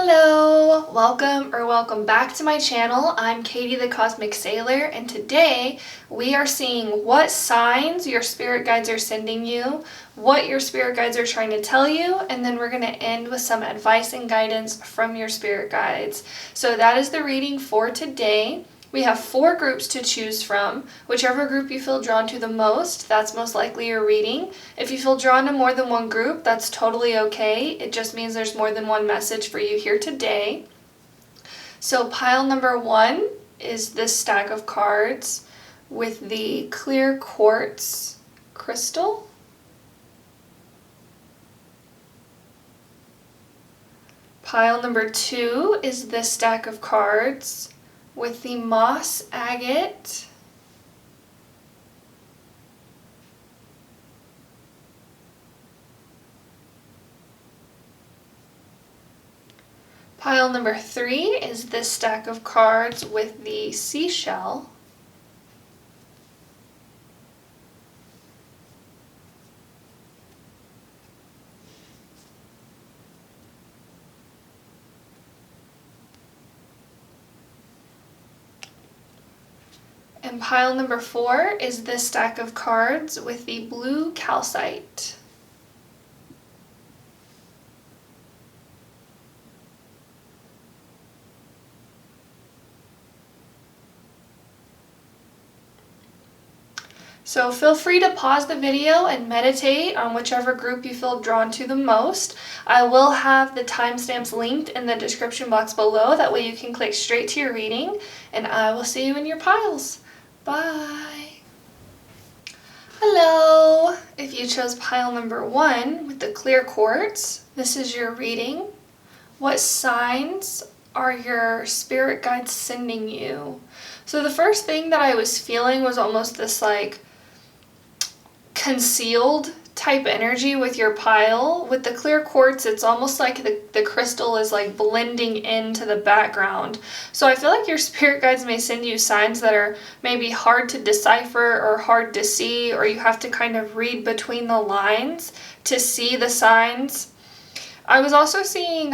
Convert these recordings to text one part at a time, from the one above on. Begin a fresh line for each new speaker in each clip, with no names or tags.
Hello! Welcome back to my channel. I'm Katie.the.cosmic.sailor, and today we are seeing what signs your spirit guides are sending you, what your spirit guides are trying to tell you, and then we're going to end with some advice and guidance from your spirit guides. So that is the reading for today. We have 4 groups to choose from. Whichever group you feel drawn to the most, that's most likely your reading. If you feel drawn to more than one group, that's totally okay. It just means there's more than one message for you here today. So pile number 1 is this stack of cards with the clear quartz crystal. Pile number 2 is this stack of cards with the moss agate. Pile number 3 is this stack of cards with the seashell. And pile number 4 is this stack of cards with the blue calcite. So feel free to pause the video and meditate on whichever group you feel drawn to the most. I will have the timestamps linked in the description box below. That way you can click straight to your reading, and I will see you in your piles. Bye. Hello. If you chose pile number 1 with the clear quartz, this is your reading. What signs are your spirit guides sending you? So the first thing that I was feeling was almost this like concealed type energy with your pile. With the clear quartz, it's almost like the crystal is like blending into the background. So I feel like your spirit guides may send you signs that are maybe hard to decipher or hard to see, or you have to kind of read between the lines to see the signs. I was also seeing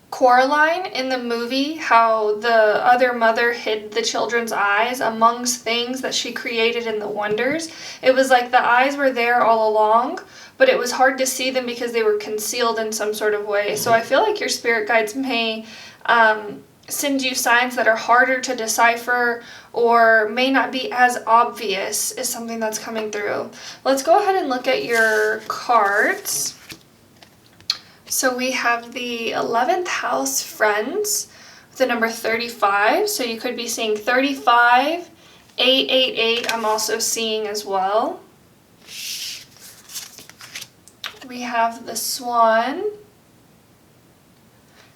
Coraline in the movie, how the other mother hid the children's eyes amongst things that she created in the wonders. It was like the eyes were there all along, but it was hard to see them because they were concealed in some sort of way. So I feel like your spirit guides may send you signs that are harder to decipher or may not be as obvious as something that's coming through. Let's go ahead and look at your cards. So we have the 11th house friends with the number 35. So you could be seeing 35, 888 I'm also seeing as well. We have the swan.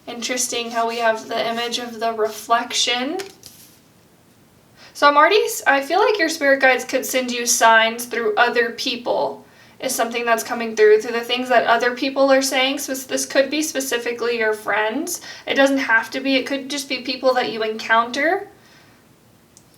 Interesting how we have the image of the reflection. So I feel like your spirit guides could send you signs through other people. Is something that's coming through the things that other people are saying. So this could be specifically your friends. It doesn't have to be. It could just be people that you encounter.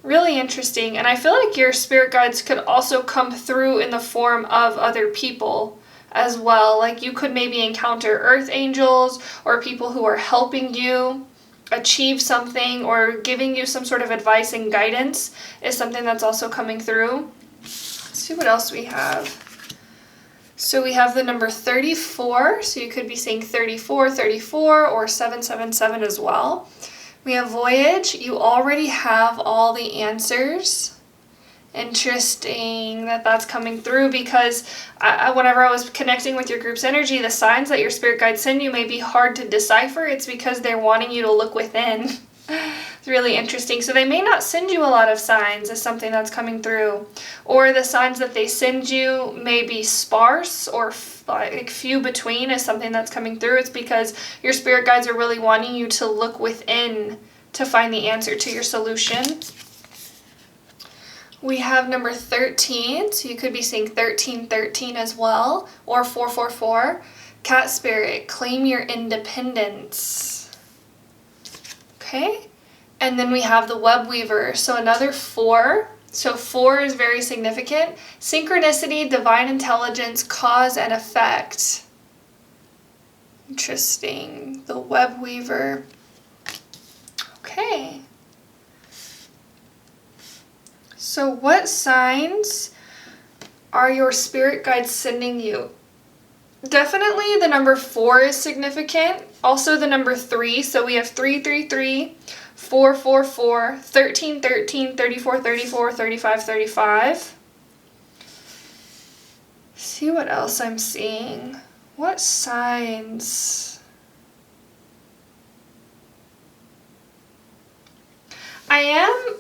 Really interesting. And I feel like your spirit guides could also come through in the form of other people as well. Like you could maybe encounter earth angels or people who are helping you achieve something or giving you some sort of advice and guidance is something that's also coming through. Let's see what else we have. So we have the number 34, so you could be saying 34, 34, or 777 as well. We have voyage. You already have all the answers. Interesting that that's coming through because whenever I was connecting with your group's energy, the signs that your spirit guides send you may be hard to decipher. It's because they're wanting you to look within. It's really interesting. So they may not send you a lot of signs as something that's coming through. Or the signs that they send you may be sparse or like few between as something that's coming through. It's because your spirit guides are really wanting you to look within to find the answer to your solution. We have number 13. So you could be saying 1313 as well. Or 444. Cat spirit, claim your independence. Okay, and then we have the web weaver, so another 4. So 4 is very significant. Synchronicity, divine intelligence, cause and effect. Interesting. The web weaver. Okay. So what signs are your spirit guides sending you? Definitely the number 4 is significant. Also the number 3. So we have 333, 444, 1313, 3434, 3535. See what else I'm seeing. What signs? I am,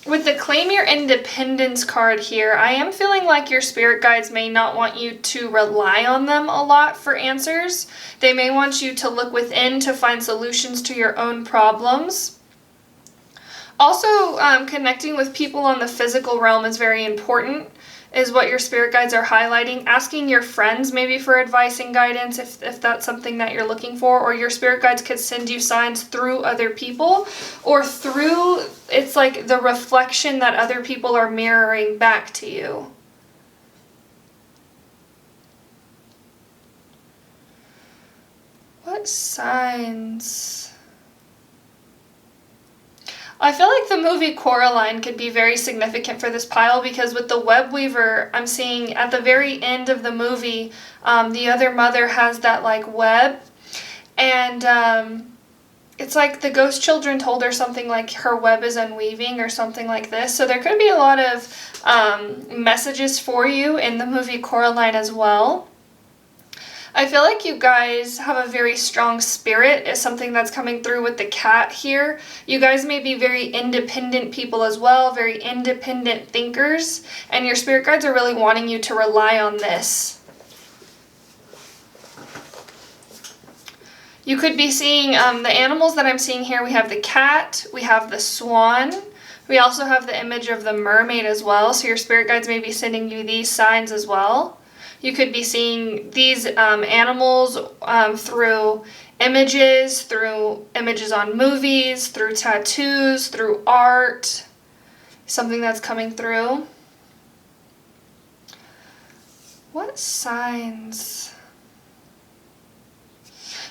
with the Claim Your Independence card here, I am feeling like your spirit guides may not want you to rely on them a lot for answers. They may want you to look within to find solutions to your own problems. Also, connecting with people on the physical realm is very important, is what your spirit guides are highlighting. Asking your friends maybe for advice and guidance if that's something that you're looking for, or your spirit guides could send you signs through other people, or through, it's like the reflection that other people are mirroring back to you. What signs? I feel like the movie Coraline could be very significant for this pile, because with the web weaver, I'm seeing at the very end of the movie, the other mother has that like web, and it's like the ghost children told her something like her web is unweaving or something like this. So there could be a lot of messages for you in the movie Coraline as well. I feel like you guys have a very strong spirit is something that's coming through with the cat here. You guys may be very independent people as well, very independent thinkers, and your spirit guides are really wanting you to rely on this. You could be seeing the animals that I'm seeing here. We have the cat, we have the swan, we also have the image of the mermaid as well, so your spirit guides may be sending you these signs as well. You could be seeing these animals through images on movies, through tattoos, through art, something that's coming through. What signs?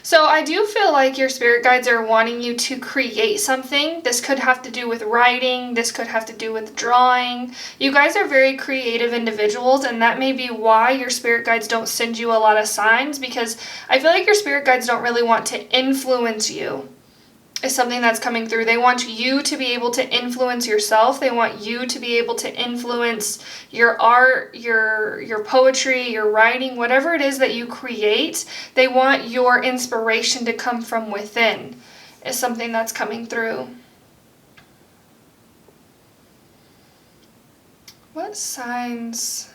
So I do feel like your spirit guides are wanting you to create something. This could have to do with writing. This could have to do with drawing. You guys are very creative individuals, and that may be why your spirit guides don't send you a lot of signs, because I feel like your spirit guides don't really want to influence you. Is something that's coming through. They want you to be able to influence yourself. They want you to be able to influence your art, your poetry, your writing, whatever it is that you create. They want your inspiration to come from within. Is something that's coming through. What signs?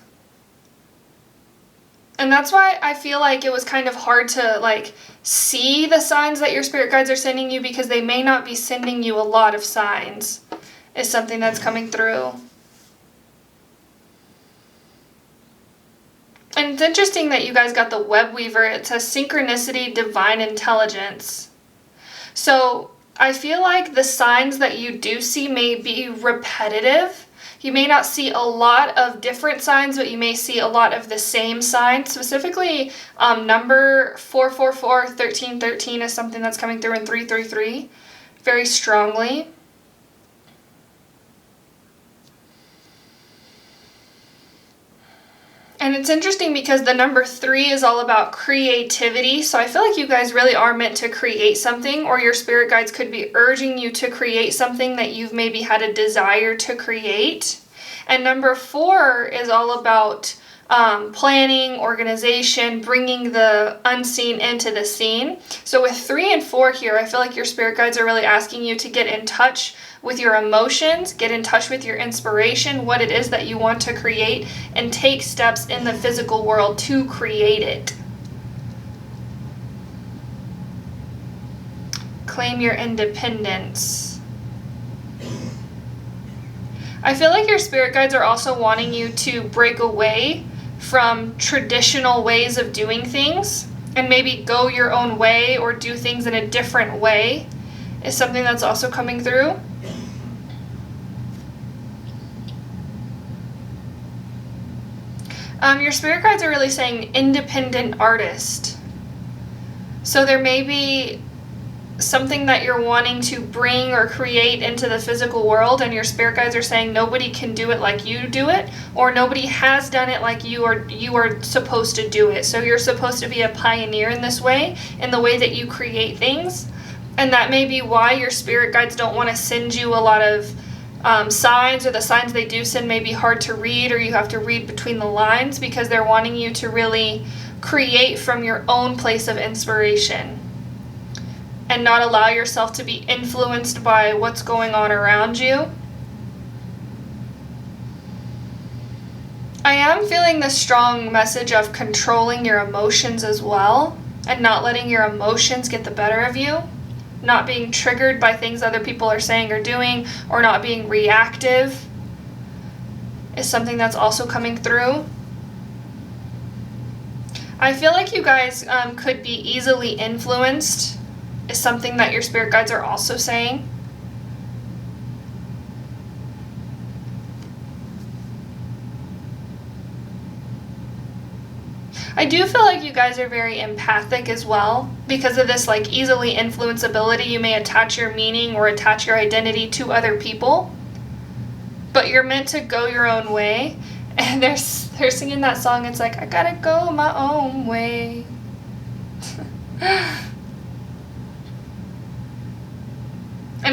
And that's why I feel like it was kind of hard to like see the signs that your spirit guides are sending you, because they may not be sending you a lot of signs, is something that's coming through. And it's interesting that you guys got the web weaver. It says synchronicity, divine intelligence. So I feel like the signs that you do see may be repetitive. You may not see a lot of different signs, but you may see a lot of the same signs. Specifically, number 444, 1313 is something that's coming through in 333 very strongly. And it's interesting because the number 3 is all about creativity. So I feel like you guys really are meant to create something, or your spirit guides could be urging you to create something that you've maybe had a desire to create. And number 4 is all about planning, organization, bringing the unseen into the scene. So with 3 and 4 here, I feel like your spirit guides are really asking you to get in touch with your emotions, get in touch with your inspiration, what it is that you want to create, and take steps in the physical world to create it. Claim your independence. I feel like your spirit guides are also wanting you to break away from traditional ways of doing things and maybe go your own way or do things in a different way, is something that's also coming through. Your spirit guides are really saying independent artist. So there may be something that you're wanting to bring or create into the physical world, and your spirit guides are saying nobody can do it like you do it, or nobody has done it like you are supposed to do it. So you're supposed to be a pioneer in this way, in the way that you create things. And that may be why your spirit guides don't want to send you a lot of signs, or the signs they do send may be hard to read, or you have to read between the lines, because they're wanting you to really create from your own place of inspiration and not allow yourself to be influenced by what's going on around you. I am feeling the strong message of controlling your emotions as well, and not letting your emotions get the better of you, not being triggered by things other people are saying or doing, or not being reactive is something that's also coming through. I feel like you guys could be easily influenced, is something that your spirit guides are also saying. I do feel like you guys are very empathic as well. Because of this like easily influenceability, you may attach your meaning or attach your identity to other people. But you're meant to go your own way. And they're singing that song, it's like, I gotta go my own way. And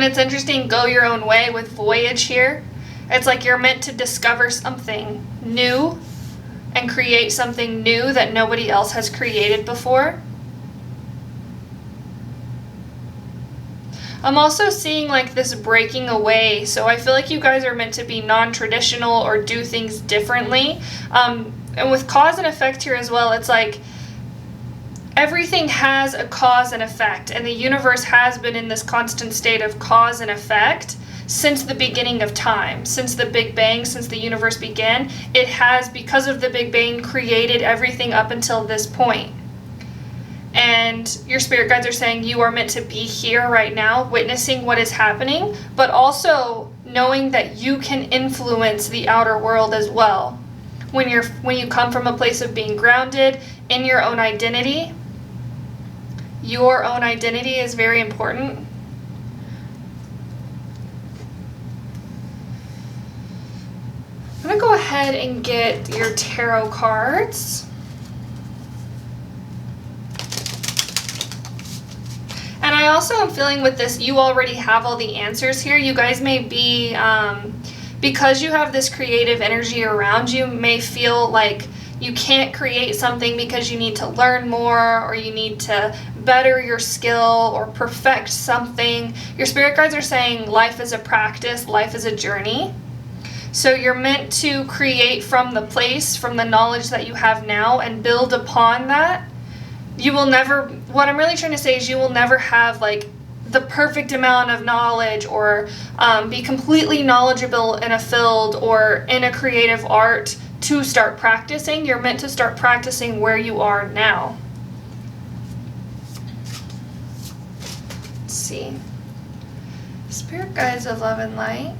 it's interesting, go your own way with voyage here. It's like you're meant to discover something new and create something new that nobody else has created before. I'm also seeing like this breaking away. So I feel like you guys are meant to be non-traditional or do things differently. And with cause and effect here as well, it's like everything has a cause and effect, and the universe has been in this constant state of cause and effect since the beginning of time, since the Big Bang, since the universe began. It has, because of the Big Bang, created everything up until this point. And your spirit guides are saying you are meant to be here right now, witnessing what is happening, but also knowing that you can influence the outer world as well. When you come from a place of being grounded in your own identity, your own identity is very important. I'm going to go ahead and get your tarot cards. And I also am feeling with this, you already have all the answers here. You guys may be, because you have this creative energy around you, may feel like you can't create something because you need to learn more, or you need to better your skill or perfect something. Your spirit guides are saying life is a practice, life is a journey. So you're meant to create from the place, from the knowledge that you have now, and build upon that. You will never, what I'm really trying to say is you will never have like the perfect amount of knowledge, or be completely knowledgeable in a field or in a creative art to start practicing. You're meant to start practicing where you are now. Let's see. Spirit guides of love and light.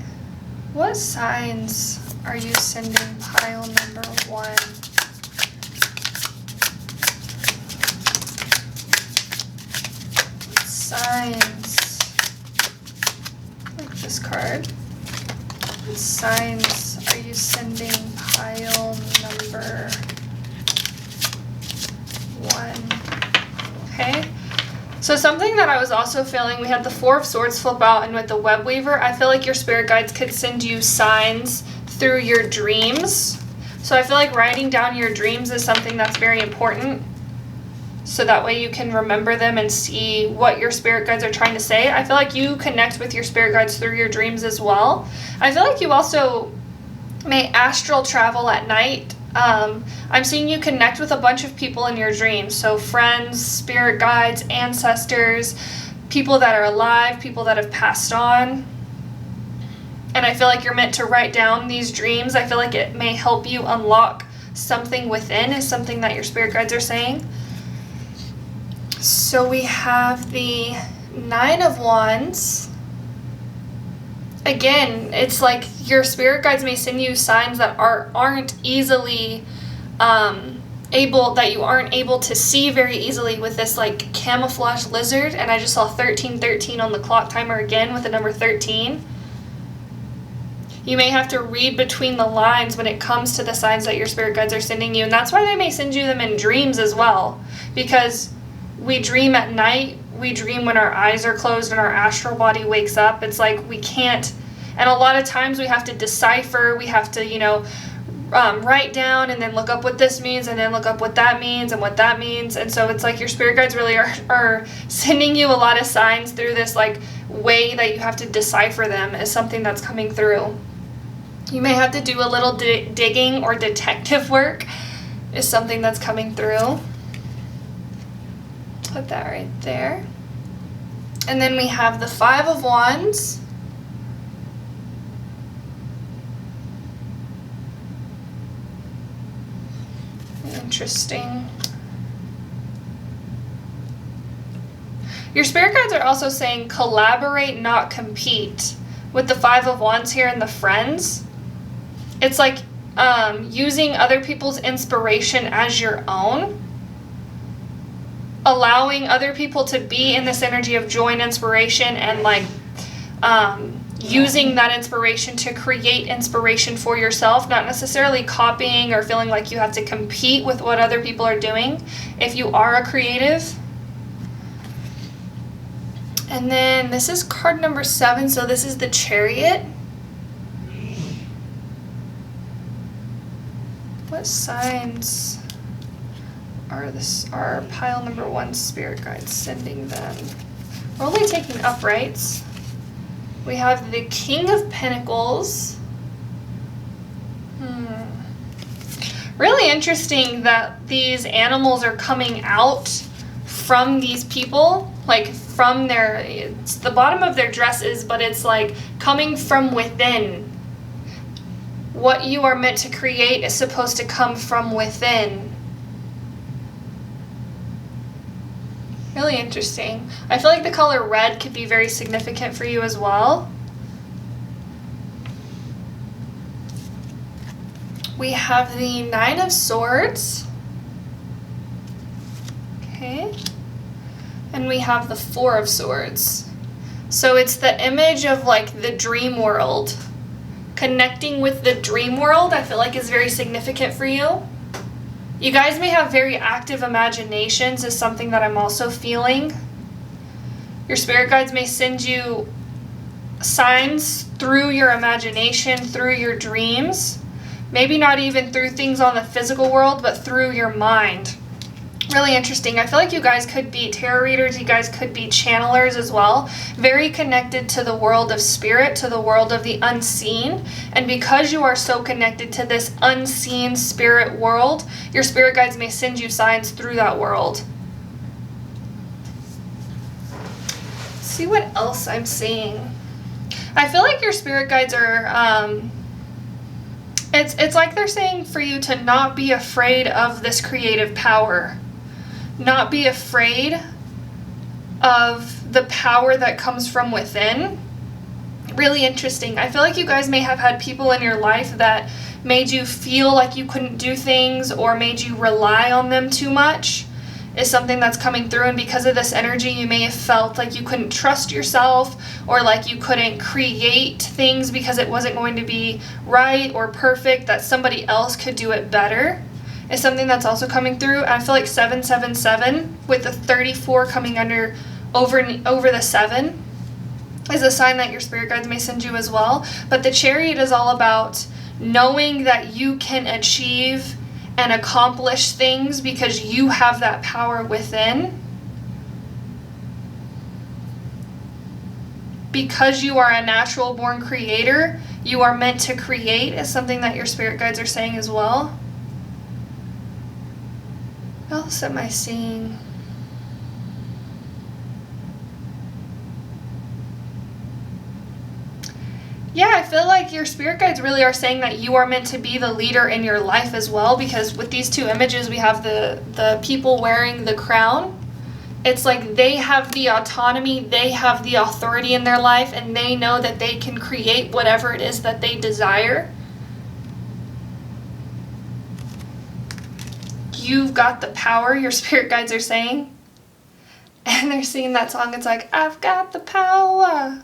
What signs are you sending pile number 1? What signs? I like this card. What signs are you sending pile number 1? Okay. So something that I was also feeling, we had the Four of Swords flip out, and with the Web Weaver, I feel like your spirit guides could send you signs through your dreams. So I feel like writing down your dreams is something that's very important, so that way you can remember them and see what your spirit guides are trying to say. I feel like you connect with your spirit guides through your dreams as well. I feel like you also may astral travel at night. I'm seeing you connect with a bunch of people in your dreams. So friends, spirit guides, ancestors, people that are alive, people that have passed on. And I feel like you're meant to write down these dreams. I feel like it may help you unlock something within, is something that your spirit guides are saying. So we have the Nine of Wands. Again, it's like your spirit guides may send you signs that aren't easily aren't able to see very easily with this like camouflage lizard. And I just saw 1313 on the clock timer again with the number 13. You may have to read between the lines when it comes to the signs that your spirit guides are sending you. And that's why they may send you them in dreams as well. Because we dream at night. We dream when our eyes are closed and our astral body wakes up. It's like we can't. And a lot of times we have to decipher. We have to, write down and then look up what this means and then look up what that means and what that means. And so it's like your spirit guides really are sending you a lot of signs through this like way that you have to decipher them as something that's coming through. You may have to do a little digging or detective work is something that's coming through. Put that right there. And then we have the 5 of Wands. Interesting. Your spirit guides are also saying collaborate, not compete. With the 5 of Wands here and the friends, it's like using other people's inspiration as your own. Allowing other people to be in this energy of joy and inspiration and like using that inspiration to create inspiration for yourself, not necessarily copying or feeling like you have to compete with what other people are doing if you are a creative. And then this is card number 7, so this is the Chariot. What signs are pile number 1 spirit guides sending them? We're only taking uprights. We have the King of Pentacles. Really interesting that these animals are coming out from these people, like from it's the bottom of their dresses, but it's like coming from within. What you are meant to create is supposed to come from within. Really interesting. I feel like the color red could be very significant for you as well. We have the 9 of Swords. Okay. And we have the 4 of Swords. So it's the image of like the dream world. Connecting with the dream world, I feel like is very significant for you. You guys may have very active imaginations is something that I'm also feeling. Your spirit guides may send you signs through your imagination, through your dreams. Maybe not even through things on the physical world, but through your mind. Really interesting. I feel like you guys could be tarot readers. You guys could be channelers as well. Very connected to the world of spirit, to the world of the unseen. And because you are so connected to this unseen spirit world, your spirit guides may send you signs through that world. Let's see what else I'm seeing. I feel like your spirit guides are... It's like they're saying for you to not be afraid of this creative power. Not be afraid of the power that comes from within. Really interesting. I feel like you guys may have had people in your life that made you feel like you couldn't do things or made you rely on them too much is something that's coming through. And because of this energy, you may have felt like you couldn't trust yourself or like you couldn't create things because it wasn't going to be right or perfect, that somebody else could do it better. Is something that's also coming through. I feel like 777 with the 34 coming over the 7 is a sign that your spirit guides may send you as well. But the Chariot is all about knowing that you can achieve and accomplish things because you have that power within. Because you are a natural born creator, you are meant to create is something that your spirit guides are saying as well. What else am I seeing? Yeah, I feel like your spirit guides really are saying that you are meant to be the leader in your life as well, because with these 2 images, we have the people wearing the crown. It's like they have the autonomy, they have the authority in their life, and they know that they can create whatever it is that they desire. you've got the power, your spirit guides are saying. And they're singing that song, it's like, I've got the power.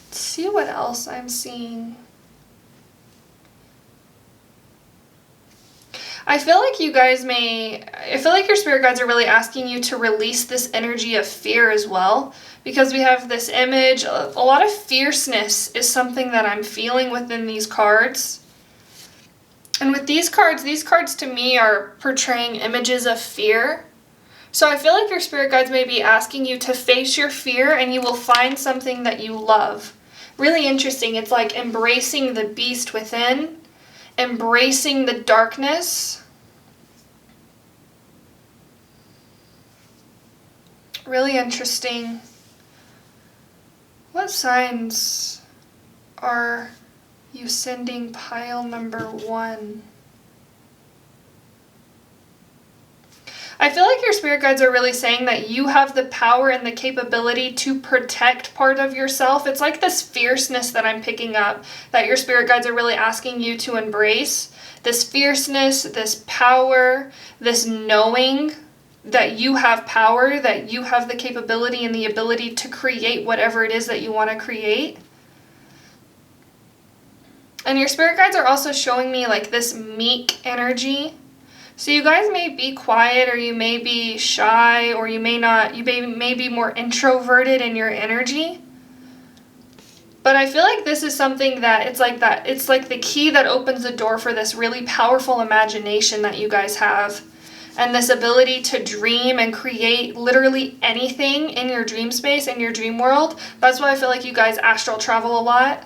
Let's see what else I'm seeing. I feel like your spirit guides are really asking you to release this energy of fear as well, because we have this image, a lot of fierceness is something that I'm feeling within these cards. And with these cards to me are portraying images of fear. So I feel like your spirit guides may be asking you to face your fear and you will find something that you love. Really interesting. It's like embracing the beast within, embracing the darkness. Really interesting. What signs are you sending pile number 1? I feel like your spirit guides are really saying that you have the power and the capability to protect part of yourself. It's like this fierceness that I'm picking up that your spirit guides are really asking you to embrace. This fierceness, this power, this knowing that you have power, that you have the capability and the ability to create whatever it is that you want to create. And your spirit guides are also showing me like this meek energy. So you guys may be quiet, or you may be shy, or you may not, you may be more introverted in your energy. But I feel like this is something that it's like the key that opens the door for this really powerful imagination that you guys have. And this ability to dream and create literally anything in your dream space, in your dream world. That's why I feel like you guys astral travel a lot.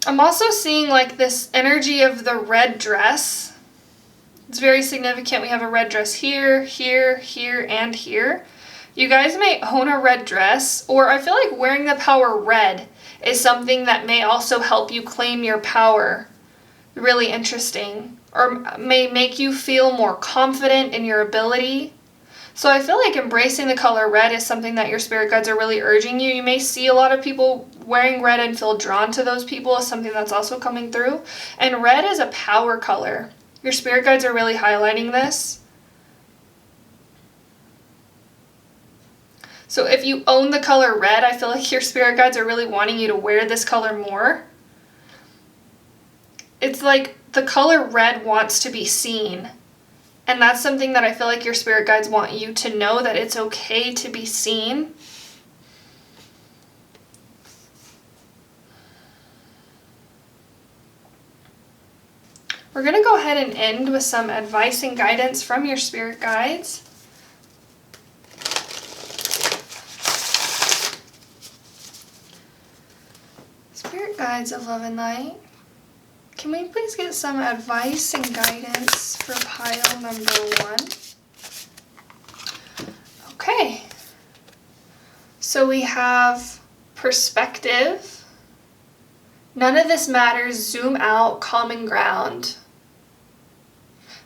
I'm also seeing like this energy of the red dress. It's very significant. We have a red dress here, here, here, and here. You guys may own a red dress, or I feel like wearing the power red is something that may also help you claim your power. Really interesting. Or may make you feel more confident in your ability. So I feel like embracing the color red is something that your spirit guides are really urging you. You may see a lot of people wearing red and feel drawn to those people as something that's also coming through. And red is a power color. Your spirit guides are really highlighting this. So if you own the color red, I feel like your spirit guides are really wanting you to wear this color more. It's like the color red wants to be seen. And that's something that I feel like your spirit guides want you to know, that it's okay to be seen. We're going to go ahead and end with some advice and guidance from your spirit guides. Spirit guides of love and light, can we please get some advice and guidance for pile number 1? Okay. So we have perspective. None of this matters. Zoom out. Common ground.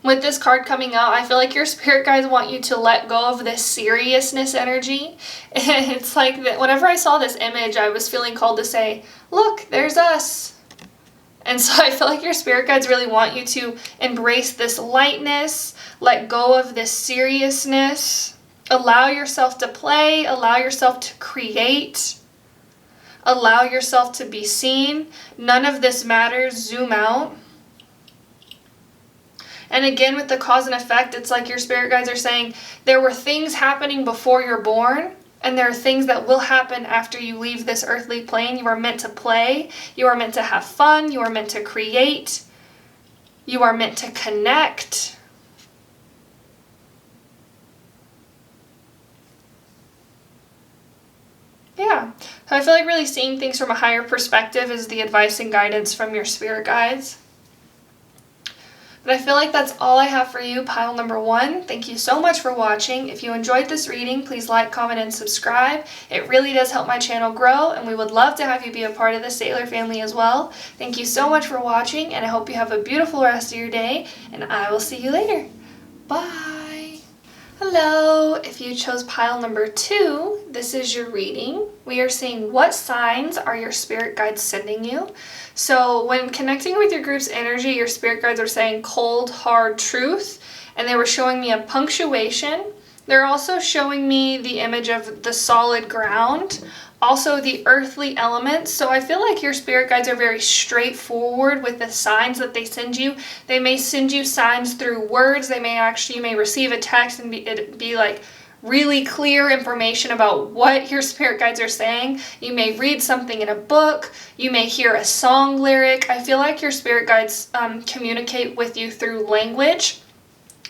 With this card coming out, I feel like your spirit guides want you to let go of this seriousness energy. And it's like that whenever I saw this image, I was feeling called to say, look, there's us. And so I feel like your spirit guides really want you to embrace this lightness, let go of this seriousness, allow yourself to play, allow yourself to create, allow yourself to be seen. None of this matters. Zoom out. And again, with the cause and effect, it's like your spirit guides are saying there were things happening before you're born, and there are things that will happen after you leave this earthly plane. You are meant to play. You are meant to have fun. You are meant to create. You are meant to connect. Yeah. So I feel like really seeing things from a higher perspective is the advice and guidance from your spirit guides. But I feel like that's all I have for you, pile number 1. Thank you so much for watching. If you enjoyed this reading, please like, comment, and subscribe. It really does help my channel grow, and we would love to have you be a part of the Sailor family as well. Thank you so much for watching, and I hope you have a beautiful rest of your day, and I will see you later. Bye! Hello! If you chose pile number 2, this is your reading. We are seeing what signs are your spirit guides sending you. So when connecting with your group's energy, your spirit guides are saying cold, hard truth, and they were showing me a punctuation. They're also showing me the image of the solid ground, also the earthly elements. So I feel like your spirit guides are very straightforward with the signs that they send you. They may send you signs through words. You may receive a text and it'd be like really clear information about what your spirit guides are saying. You may read something in a book. You may hear a song lyric. I feel like your spirit guides communicate with you through language.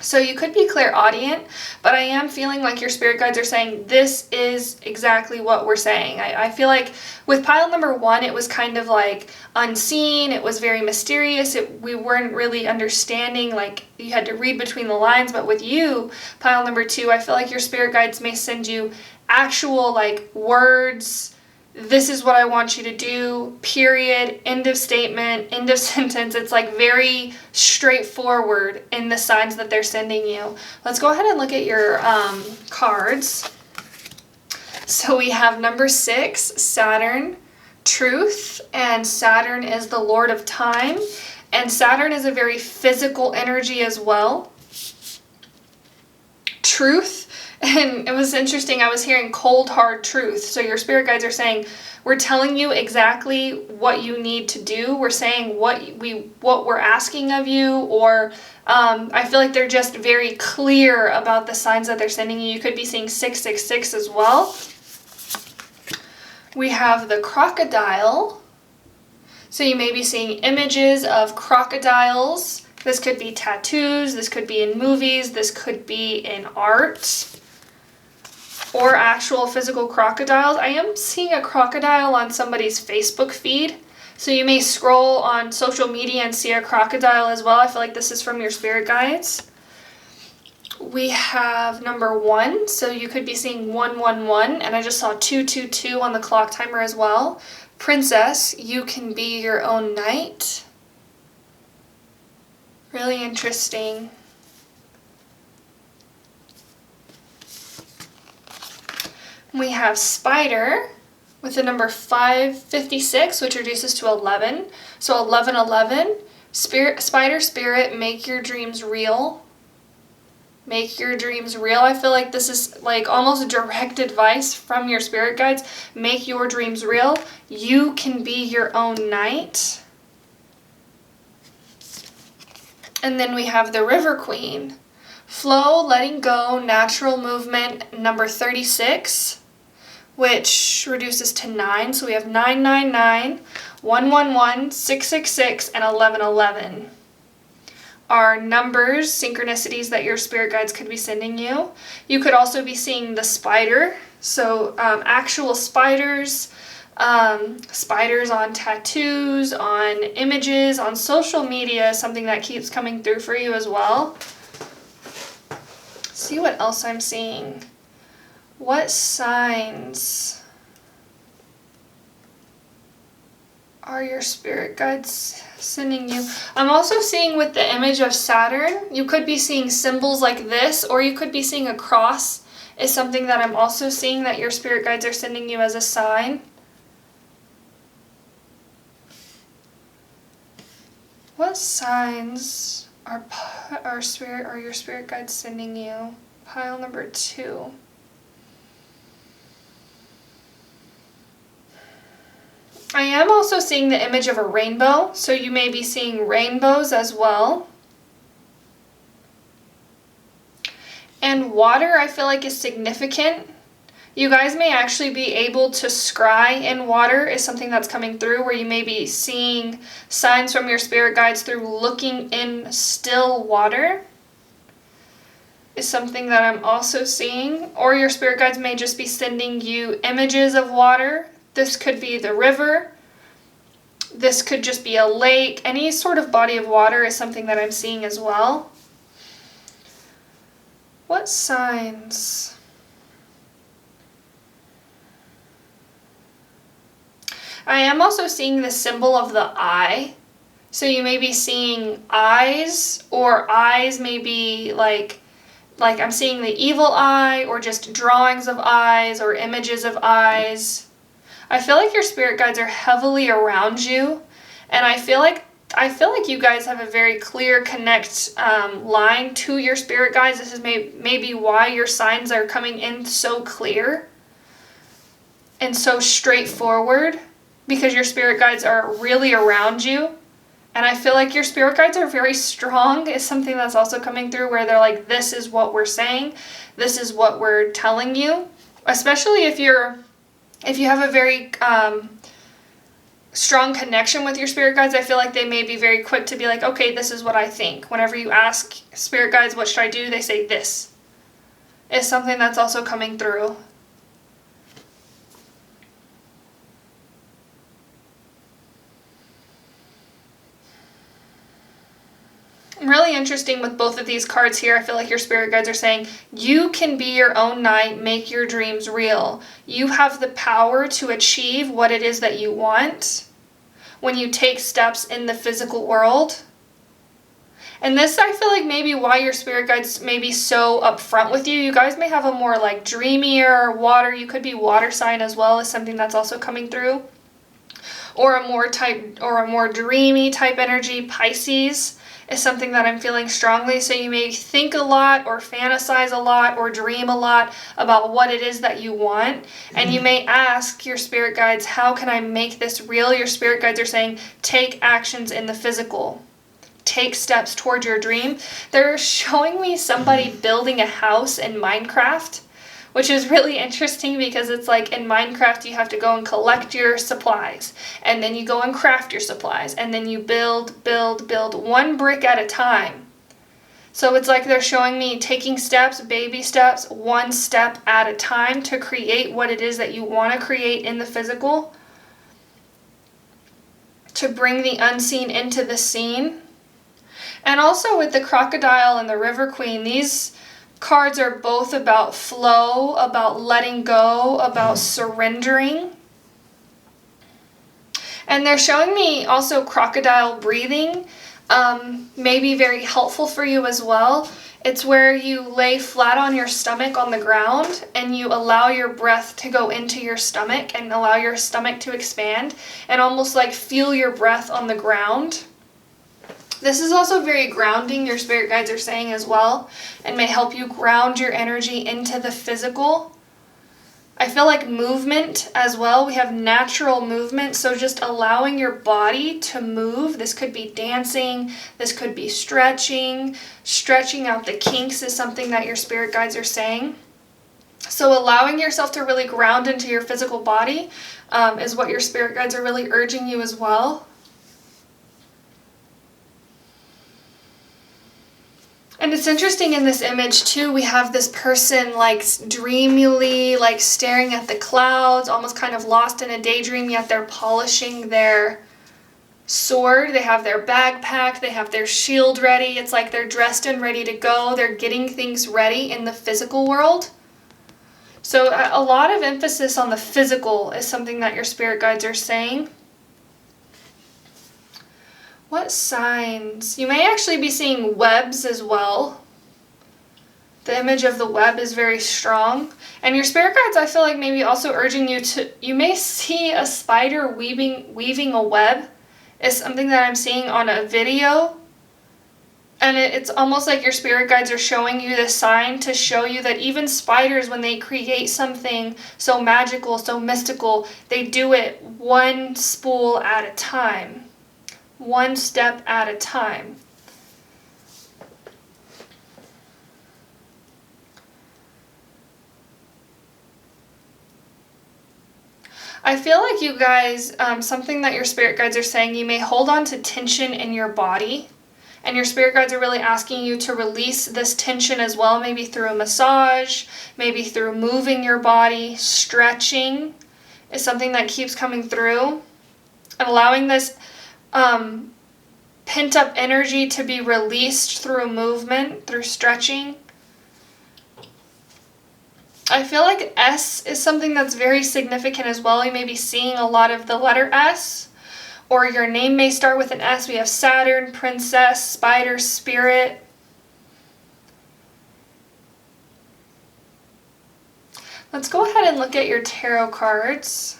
So you could be clairaudient, but I am feeling like your spirit guides are saying this is exactly what we're saying. I feel like with pile number 1, it was kind of like unseen. It was very mysterious. We weren't really understanding, like you had to read between the lines. But with you, pile number 2, I feel like your spirit guides may send you actual like words. This is what I want you to do, period, end of statement, end of sentence. It's like very straightforward in the signs that they're sending you. Let's go ahead and look at your cards. So we have number 6, Saturn, truth, and Saturn is the Lord of time. And Saturn is a very physical energy as well. Truth. And it was interesting, I was hearing cold, hard truth. So your spirit guides are saying, we're telling you exactly what you need to do. We're saying what we're asking of you, or I feel like they're just very clear about the signs that they're sending you. You could be seeing 666 as well. We have the crocodile. So you may be seeing images of crocodiles. This could be tattoos, this could be in movies, this could be in art. Or actual physical crocodiles. I am seeing a crocodile on somebody's Facebook feed. So you may scroll on social media and see a crocodile as well. I feel like this is from your spirit guides. We have number 1. So you could be seeing 111. And I just saw 222 on the clock timer as well. Princess, you can be your own knight. Really interesting. We have Spider with the number 556, which reduces to 11. So 1111, Spider Spirit, make your dreams real. Make your dreams real. I feel like this is like almost direct advice from your spirit guides. Make your dreams real. You can be your own knight. And then we have the River Queen. Flow, letting go, natural movement, number 36, which reduces to 9. So we have 999, 111, 666, and 1111 are numbers, synchronicities that your spirit guides could be sending you. You could also be seeing the spider. So actual spiders, spiders on tattoos, on images, on social media, something that keeps coming through for you as well. See what else I'm seeing. What signs are your spirit guides sending you? I'm also seeing with the image of Saturn, you could be seeing symbols like this, or you could be seeing a cross is something that I'm also seeing that your spirit guides are sending you as a sign. What signs are your spirit guides sending you? Pile number 2. I am also seeing the image of a rainbow, so you may be seeing rainbows as well. And water, I feel like, is significant. You guys may actually be able to scry in water is something that's coming through, where you may be seeing signs from your spirit guides through looking in still water is something that I'm also seeing. Or your spirit guides may just be sending you images of water. This could be the river. This could just be a lake. Any sort of body of water is something that I'm seeing as well. What signs? I am also seeing the symbol of the eye. So you may be seeing eyes, or eyes may be like like I'm seeing the evil eye or just drawings of eyes or images of eyes. I feel like your spirit guides are heavily around you, and I feel like you guys have a very clear connect line to your spirit guides. This is maybe why your signs are coming in so clear and so straightforward, because your spirit guides are really around you. And I feel like your spirit guides are very strong is something that's also coming through, where they're like, this is what we're saying, this is what we're telling you. Especially if you have a very strong connection with your spirit guides, I feel like they may be very quick to be like, okay, this is what I think. Whenever you ask spirit guides, what should I do? They say this. Is something that's also coming through. Really interesting with both of these cards here. I feel like your spirit guides are saying you can be your own knight, make your dreams real. You have the power to achieve what it is that you want when you take steps in the physical world. And this, I feel like, maybe why your spirit guides may be so upfront with you. You guys may have a more like dreamier water, you could be water sign as well, is something that's also coming through. Or a more dreamy type energy. Pisces is something that I'm feeling strongly. So you may think a lot or fantasize a lot or dream a lot about what it is that you want. And you may ask your spirit guides, how can I make this real? Your spirit guides are saying, take actions in the physical. Take steps toward your dream. They're showing me somebody building a house in Minecraft, which is really interesting because it's like in Minecraft you have to go and collect your supplies, and then you go and craft your supplies, and then you build one brick at a time. So it's like they're showing me taking steps, baby steps, one step at a time to create what it is that you want to create in the physical, to bring the unseen into the scene. And also with the crocodile and the river queen, these cards are both about flow, about letting go, about surrendering. And they're showing me also crocodile breathing may be very helpful for you as well. It's where you lay flat on your stomach on the ground and you allow your breath to go into your stomach and allow your stomach to expand and almost like feel your breath on the ground. This is also very grounding, your spirit guides are saying as well, and may help you ground your energy into the physical. I feel like movement as well. We have natural movement, so just allowing your body to move. This could be dancing, this could be stretching. Stretching out the kinks is something that your spirit guides are saying. So allowing yourself to really ground into your physical body is what your spirit guides are really urging you as well. And it's interesting in this image too, we have this person like dreamily like staring at the clouds, almost kind of lost in a daydream, yet they're polishing their sword. They have their backpack, they have their shield ready. It's like they're dressed and ready to go. They're getting things ready in the physical world. So a lot of emphasis on the physical is something that your spirit guides are saying. What signs? You may actually be seeing webs as well. The image of the web is very strong. And your spirit guides, I feel like, maybe also urging you to, you may see a spider weaving a web. Is something that I'm seeing on a video. And it's almost like your spirit guides are showing you this sign to show you that even spiders, when they create something so magical, so mystical, they do it one spool at a time. One step at a time. I feel like you guys, something that your spirit guides are saying, you may hold on to tension in your body. And your spirit guides are really asking you to release this tension as well, maybe through a massage, maybe through moving your body. Stretching is something that keeps coming through. And allowing this pent-up energy to be released through movement, through stretching. I feel like S is something that's very significant as well. You may be seeing a lot of the letter S, or your name may start with an S. We have Saturn, Princess, Spider, Spirit. Let's go ahead and look at your tarot cards.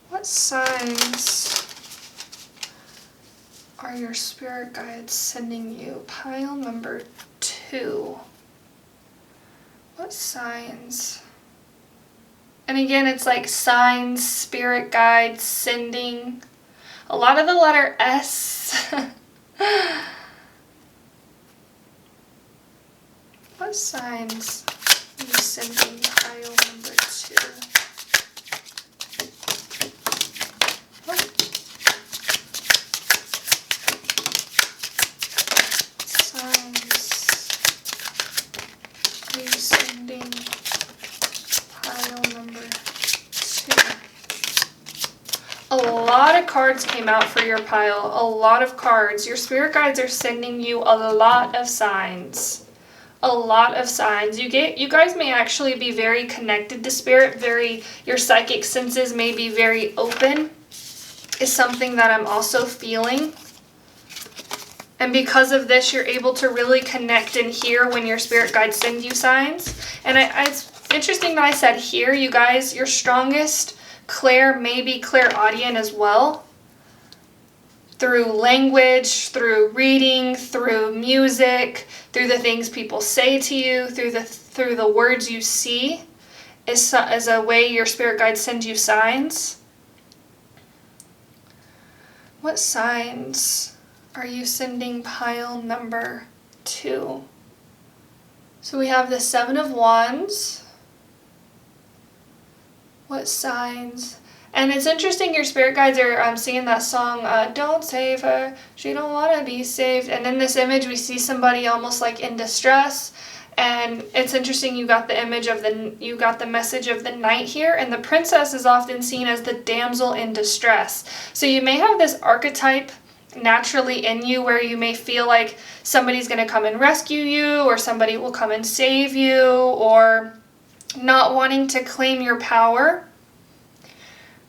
What signs are your spirit guides sending you? Pile number 2. What signs? And again, it's like signs, spirit guides, sending. A lot of the letter S. What signs are you sending pile number 2? What signs are you sending pile number 2? A lot of cards came out for your pile. A lot of cards. Your spirit guides are sending you a lot of signs. A lot of signs. You guys may actually be very connected to spirit. Your psychic senses may be very open. Is something that I'm also feeling. And because of this, you're able to really connect and hear when your spirit guides send you signs. And it's interesting that I said hear, you guys. Your strongest clair may be clairaudient as well. Through language, through reading, through music, through the things people say to you, through the words you see, is a way your spirit guides send you signs. What signs are you sending pile number 2? So we have the 7 of Wands. What signs? And it's interesting, your spirit guides are singing that song, Don't Save Her, She Don't Want to Be Saved. And in this image, we see somebody almost like in distress. And it's interesting, you got the message of the knight here. And the princess is often seen as the damsel in distress. So you may have this archetype naturally in you where you may feel like somebody's going to come and rescue you, or somebody will come and save you, or not wanting to claim your power.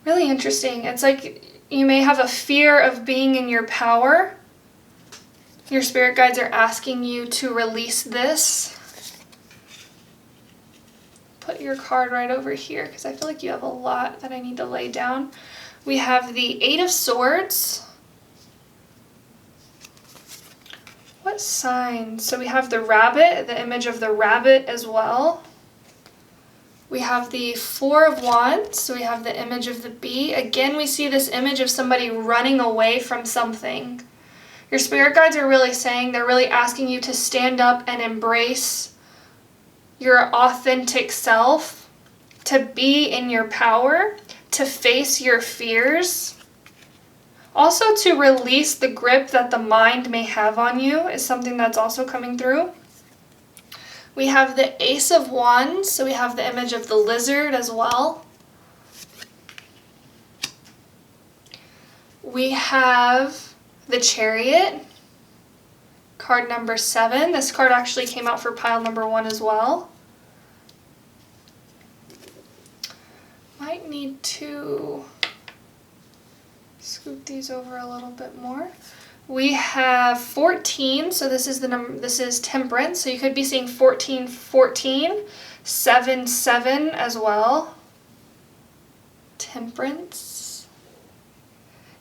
Really interesting. It's like you may have a fear of being in your power. Your spirit guides are asking you to release this. Put your card right over here because I feel like you have a lot that I need to lay down. We have the 8 of Swords. What signs? So we have the rabbit, the image of the rabbit as well. We have the 4 of Wands, so we have the image of the bee. Again, we see this image of somebody running away from something. Your spirit guides are really saying, they're really asking you to stand up and embrace your authentic self, to be in your power, to face your fears. Also to release the grip that the mind may have on you is something that's also coming through. We have the Ace of Wands, so we have the image of the lizard as well. We have the Chariot, card number 7. This card actually came out for pile number 1 as well. Might need to scoot these over a little bit more. We have 14, so this is the number. This is Temperance, so you could be seeing 14, 14, 7, 7 as well. Temperance.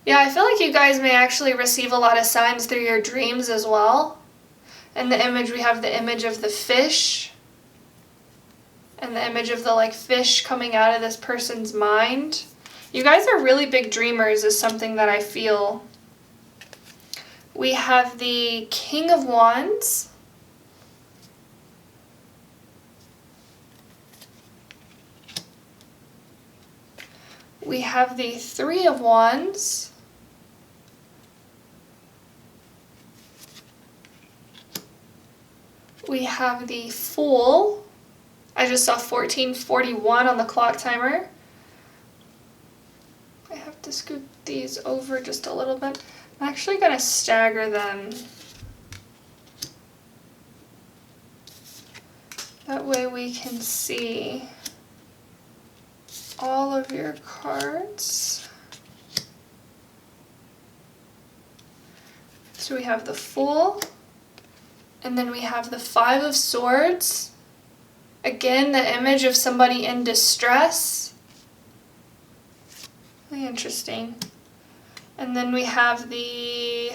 Yeah, I feel like you guys may actually receive a lot of signs through your dreams as well. In the image, we have the image of the fish, and the image of the fish coming out of this person's mind. You guys are really big dreamers is something that I feel. We have the King of Wands. We have the 3 of Wands. We have the Fool. I just saw 1441 on the clock timer. I have to scoot these over just a little bit. I'm actually going to stagger them. That way we can see all of your cards. So we have the Fool, and then we have the Five of Swords. Again, the image of somebody in distress. Really interesting. And then we have the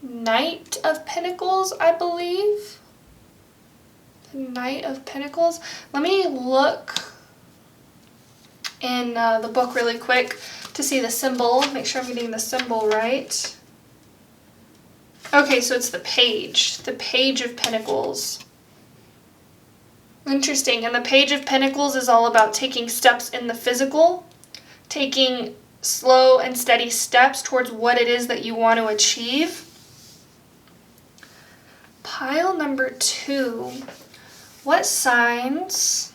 Knight of Pentacles, I believe. The Knight of Pentacles. Let me look in the book really quick to see the symbol. Make sure I'm getting the symbol right. Okay, so it's the Page of Pentacles. Interesting, and the Page of Pentacles is all about taking steps in the physical, taking slow and steady steps towards what it is that you want to achieve. Pile number 2, what signs?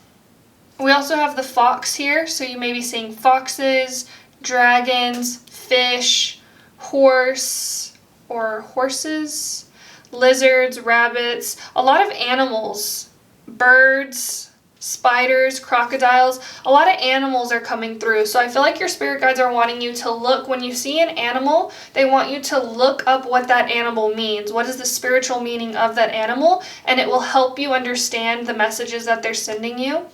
We also have the Fox here, so you may be seeing foxes, dragons, fish, horse, or horses, lizards, rabbits, a lot of animals, birds, spiders, crocodiles, a lot of animals are coming through. So I feel like your spirit guides are wanting you to look, when you see an animal, they want you to look up what that animal means. What is the spiritual meaning of that animal? And it will help you understand the messages that they're sending you.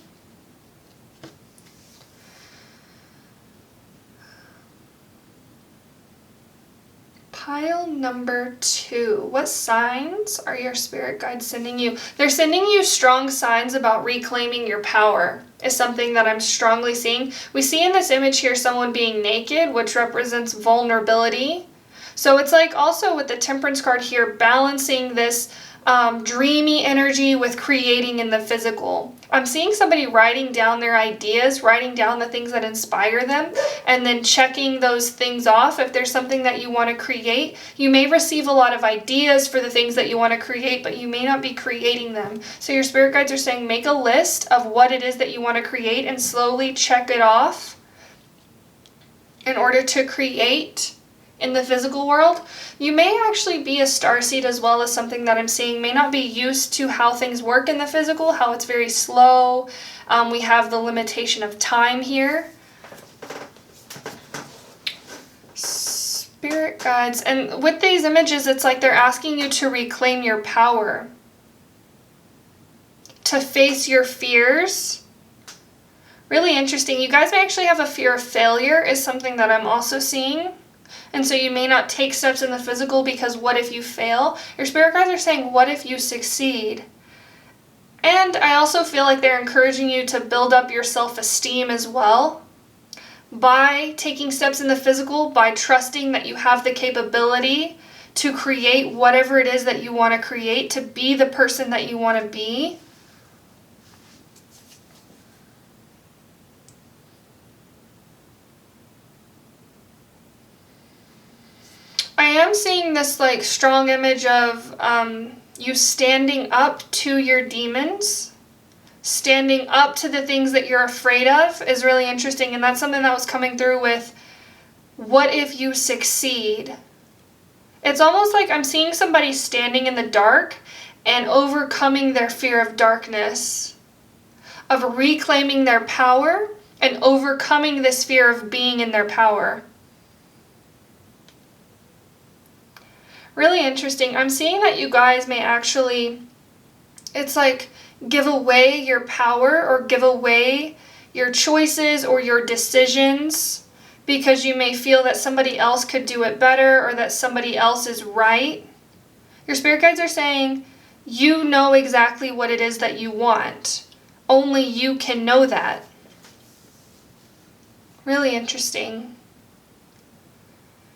Pile number 2. What signs are your spirit guides sending you? They're sending you strong signs about reclaiming your power, is something that I'm strongly seeing. We see in this image here someone being naked, which represents vulnerability. So it's like also with the Temperance card here, balancing this dreamy energy with creating in the physical. I'm seeing somebody writing down their ideas, writing down the things that inspire them, and then checking those things off. If there's something that you want to create, you may receive a lot of ideas for the things that you want to create, but you may not be creating them. So your spirit guides are saying make a list of what it is that you want to create and slowly check it off in order to create in the physical world. You may actually be a starseed as well, as something that I'm seeing may not be used to how things work in the physical, how it's very slow. We have the limitation of time here. Spirit guides, and with these images, it's like they're asking you to reclaim your power, to face your fears. Really interesting. You guys may actually have a fear of failure, is something that I'm also seeing. And so you may not take steps in the physical because what if you fail? Your spirit guides are saying, what if you succeed? And I also feel like they're encouraging you to build up your self-esteem as well by taking steps in the physical, by trusting that you have the capability to create whatever it is that you want to create, to be the person that you want to be. I am seeing this like strong image of you standing up to your demons, standing up to the things that you're afraid of is really interesting. And that's something that was coming through with what if you succeed? It's almost like I'm seeing somebody standing in the dark and overcoming their fear of darkness, of reclaiming their power and overcoming this fear of being in their power. Really interesting. I'm seeing that you guys may actually, it's like give away your power or give away your choices or your decisions because you may feel that somebody else could do it better or that somebody else is right. Your spirit guides are saying you know exactly what it is that you want. Only you can know that. Really interesting.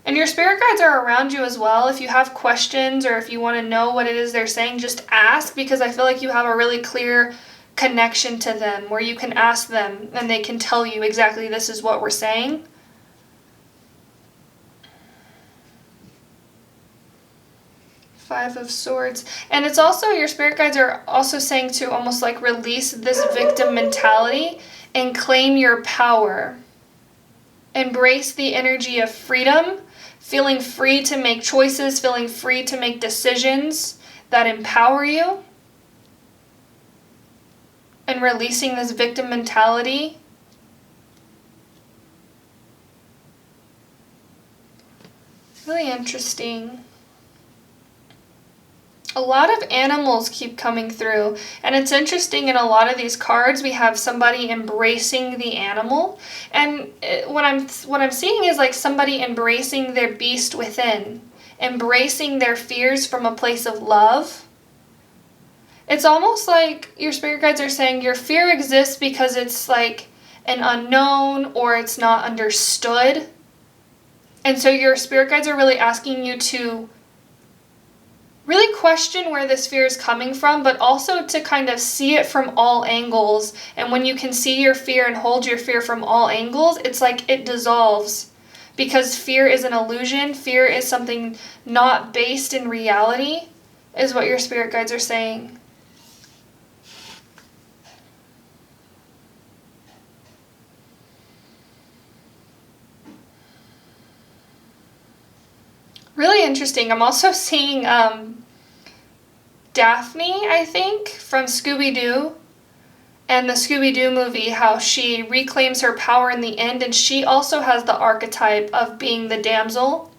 And your spirit guides are around you as well. If you have questions or if you want to know what it is they're saying, just ask, because I feel like you have a really clear connection to them where you can ask them and they can tell you exactly this is what we're saying. Five of Swords. And it's also, your spirit guides are also saying to almost like release this victim mentality and claim your power. Embrace the energy of freedom. Feeling free to make choices, feeling free to make decisions that empower you, and releasing this victim mentality. Really interesting. A lot of animals keep coming through, and it's interesting, in a lot of these cards we have somebody embracing the animal, and what I'm seeing is like somebody embracing their beast within, embracing their fears from a place of love. It's almost like your spirit guides are saying your fear exists because it's like an unknown or it's not understood. And so your spirit guides are really asking you to really question where this fear is coming from, but also to kind of see it from all angles. And when you can see your fear and hold your fear from all angles, it's like it dissolves. Because fear is an illusion, fear is something not based in reality, is what your spirit guides are saying. Really interesting. I'm also seeing Daphne, I think, from Scooby-Doo and the Scooby-Doo movie, how she reclaims her power in the end, and she also has the archetype of being the damsel.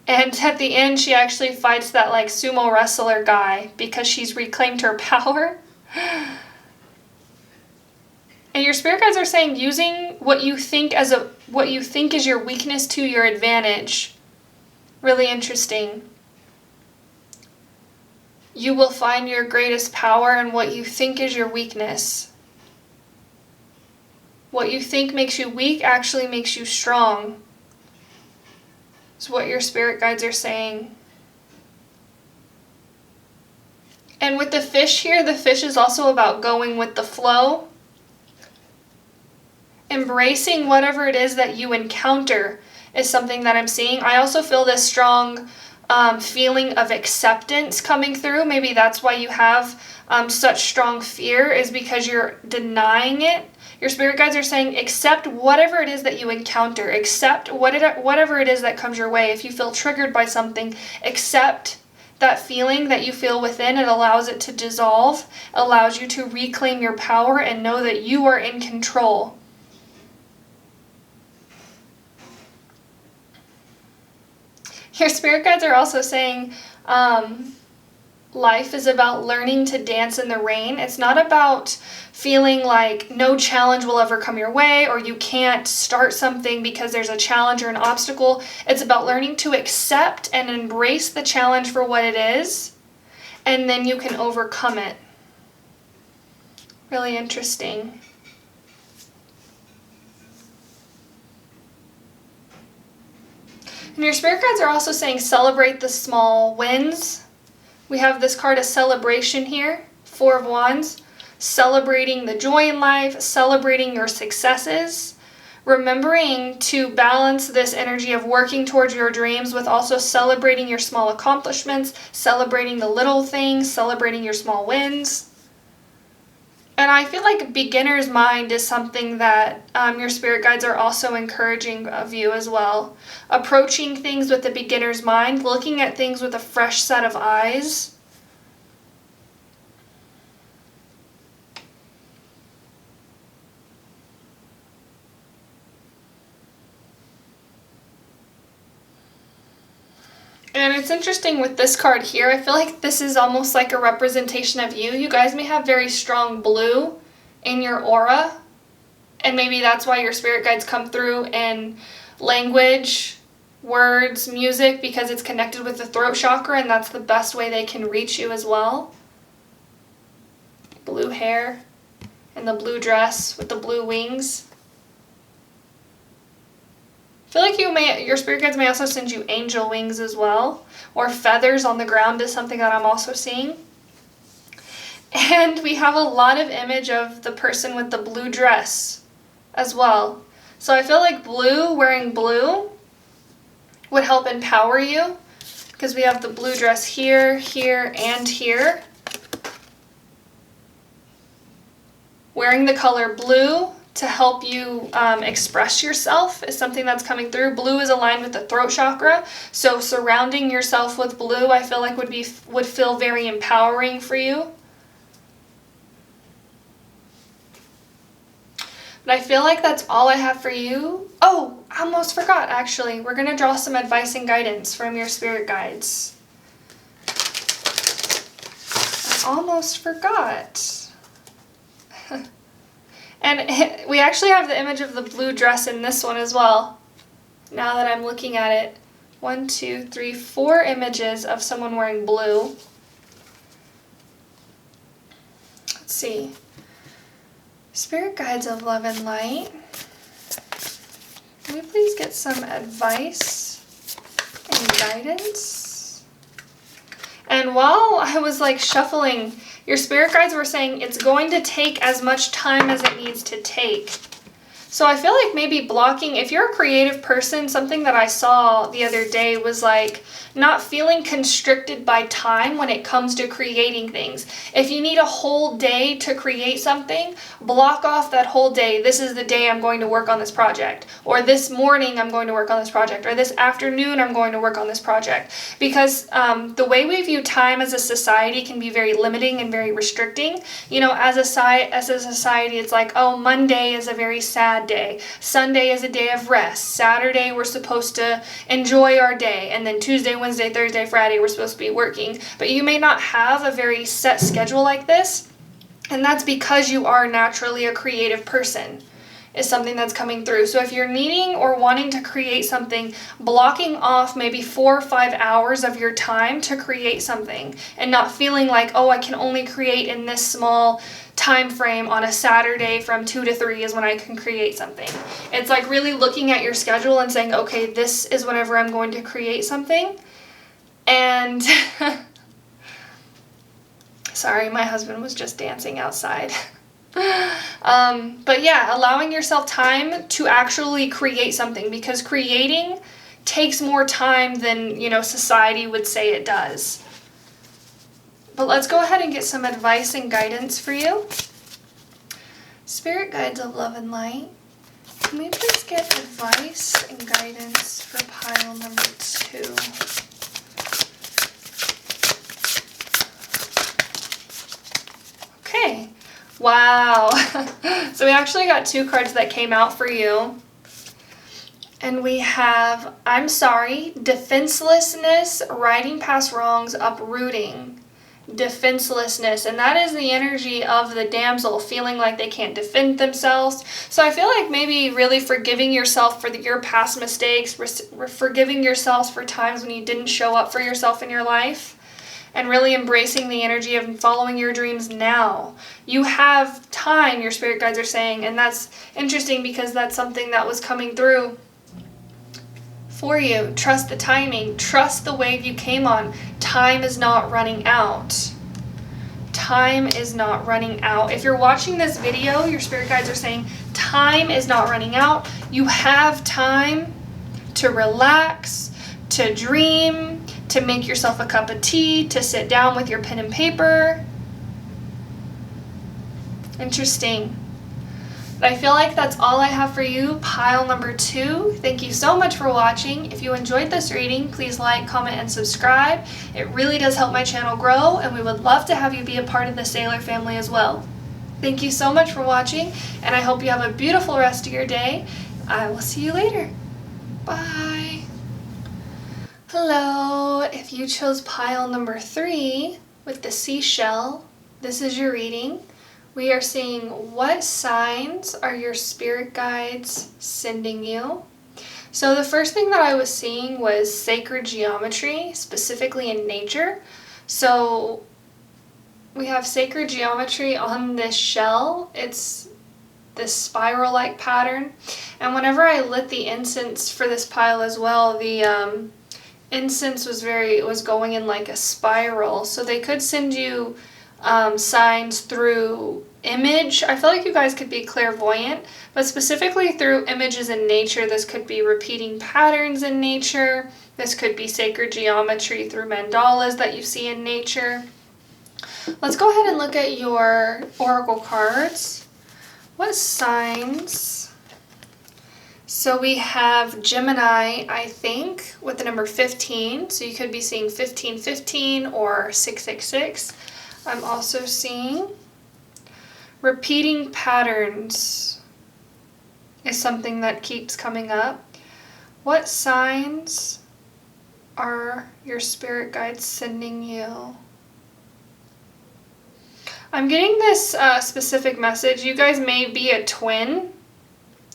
And at the end, she actually fights that like sumo wrestler guy because she's reclaimed her power. And your spirit guides are saying using what you think is your weakness to your advantage. Really interesting. You will find your greatest power in what you think is your weakness. What you think makes you weak actually makes you strong. Is what your spirit guides are saying. And with the fish here, the fish is also about going with the flow. Embracing whatever it is that you encounter is something that I'm seeing. I also feel this strong feeling of acceptance coming through. Maybe that's why you have such strong fear, is because you're denying it. Your spirit guides are saying accept whatever it is that you encounter. Accept whatever it is that comes your way. If you feel triggered by something, accept that feeling that you feel within. It allows it to dissolve, allows you to reclaim your power and know that you are in control. Your spirit guides are also saying life is about learning to dance in the rain. It's not about feeling like no challenge will ever come your way or you can't start something because there's a challenge or an obstacle. It's about learning to accept and embrace the challenge for what it is, and then you can overcome it. Really interesting. And your spirit guides are also saying celebrate the small wins. We have this card of celebration here, Four of Wands. Celebrating the joy in life, celebrating your successes. Remembering to balance this energy of working towards your dreams with also celebrating your small accomplishments, celebrating the little things, celebrating your small wins. And I feel like beginner's mind is something that your spirit guides are also encouraging of you as well. Approaching things with a beginner's mind, looking at things with a fresh set of eyes. And it's interesting with this card here, I feel like this is almost like a representation of you. You guys may have very strong blue in your aura, and maybe that's why your spirit guides come through in language, words, music, because it's connected with the throat chakra, and that's the best way they can reach you as well. Blue hair and the blue dress with the blue wings. I feel like your spirit guides may also send you angel wings as well, or feathers on the ground is something that I'm also seeing. And we have a lot of image of the person with the blue dress as well. So I feel like wearing blue would help empower you, because we have the blue dress here, here, and here. Wearing the color blue to help you express yourself is something that's coming through. Blue is aligned with the throat chakra, so surrounding yourself with blue I feel like would feel very empowering for you. But I feel like that's all I have for you. Oh, I almost forgot, actually. We're going to draw some advice and guidance from your spirit guides. I almost forgot. And we actually have the image of the blue dress in this one as well. Now that I'm looking at it. 1, 2, 3, 4 images of someone wearing blue. Let's see. Spirit guides of love and light. Can we please get some advice and guidance? And while I was like shuffling, your spirit guides were saying it's going to take as much time as it needs to take. So I feel like maybe blocking, if you're a creative person, something that I saw the other day was like not feeling constricted by time when it comes to creating things. If you need a whole day to create something, block off that whole day. This is the day I'm going to work on this project. Or this morning I'm going to work on this project. Or this afternoon I'm going to work on this project. Because the way we view time as a society can be very limiting and very restricting. You know, as a society, it's like, oh, Monday is a very sad day. Sunday is a day of rest. Saturday we're supposed to enjoy our day. And then Tuesday, Wednesday, Thursday, Friday we're supposed to be working. But you may not have a very set schedule like this. And that's because you are naturally a creative person. Is something that's coming through. So if you're needing or wanting to create something, blocking off maybe 4 or 5 hours of your time to create something and not feeling like, oh, I can only create in this small time frame on a Saturday from 2 to 3 is when I can create something. It's like really looking at your schedule and saying, okay, this is whenever I'm going to create something. And sorry, my husband was just dancing outside. But yeah, allowing yourself time to actually create something, because creating takes more time than, you know, society would say it does. But let's go ahead and get some advice and guidance for you. Spirit guides of love and light, can we please get advice and guidance for pile number 2? Okay. Wow. So we actually got 2 cards that came out for you. And we have, I'm sorry, defenselessness, riding past wrongs, uprooting. Defenselessness, and that is the energy of the damsel feeling like they can't defend themselves. So I feel like maybe really forgiving yourself for your past mistakes, forgiving yourself for times when you didn't show up for yourself in your life. And really embracing the energy of following your dreams now. You have time, your spirit guides are saying, and that's interesting because that's something that was coming through for you. Trust the timing. Trust the wave you came on. Time is not running out. Time is not running out. If you're watching this video, your spirit guides are saying, time is not running out. You have time to relax, to dream, to make yourself a cup of tea, to sit down with your pen and paper. Interesting. But I feel like that's all I have for you, pile number 2. Thank you so much for watching. If you enjoyed this reading, please like, comment, and subscribe. It really does help my channel grow, and we would love to have you be a part of the Sailor family as well. Thank you so much for watching, and I hope you have a beautiful rest of your day. I will see you later. Bye. Hello, if you chose pile number 3 with the seashell, this is your reading. We are seeing what signs are your spirit guides sending you. So the first thing that I was seeing was sacred geometry, specifically in nature. So we have sacred geometry on this shell. It's this spiral-like pattern. And whenever I lit the incense for this pile as well, the incense was going in like a spiral, so they could send you signs through image. I feel like you guys could be clairvoyant, but specifically through images in nature. This could be repeating patterns in nature. This could be sacred geometry through mandalas that you see in nature. Let's go ahead and look at your oracle cards. What signs? So we have Gemini, I think, with the number 15. So you could be seeing 1515 or 666. I'm also seeing repeating patterns is something that keeps coming up. What signs are your spirit guides sending you? I'm getting this specific message. You guys may be a twin,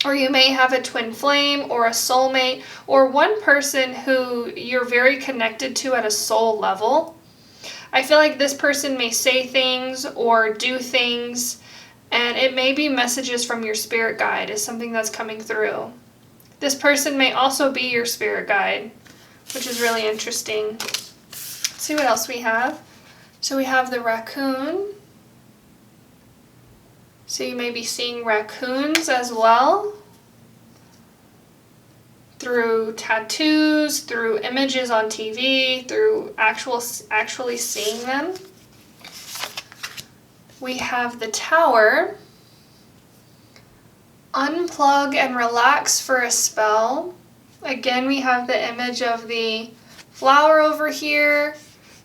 or you may have a twin flame or a soulmate, or one person who you're very connected to at a soul level. I feel like this person may say things or do things, and it may be messages from your spirit guide is something that's coming through. This person may also be your spirit guide, which is really interesting. Let's see what else we have. So we have the raccoon. So you may be seeing raccoons as well, through tattoos, through images on TV, through actually seeing them. We have the Tower. Unplug and relax for a spell. Again, we have the image of the flower over here,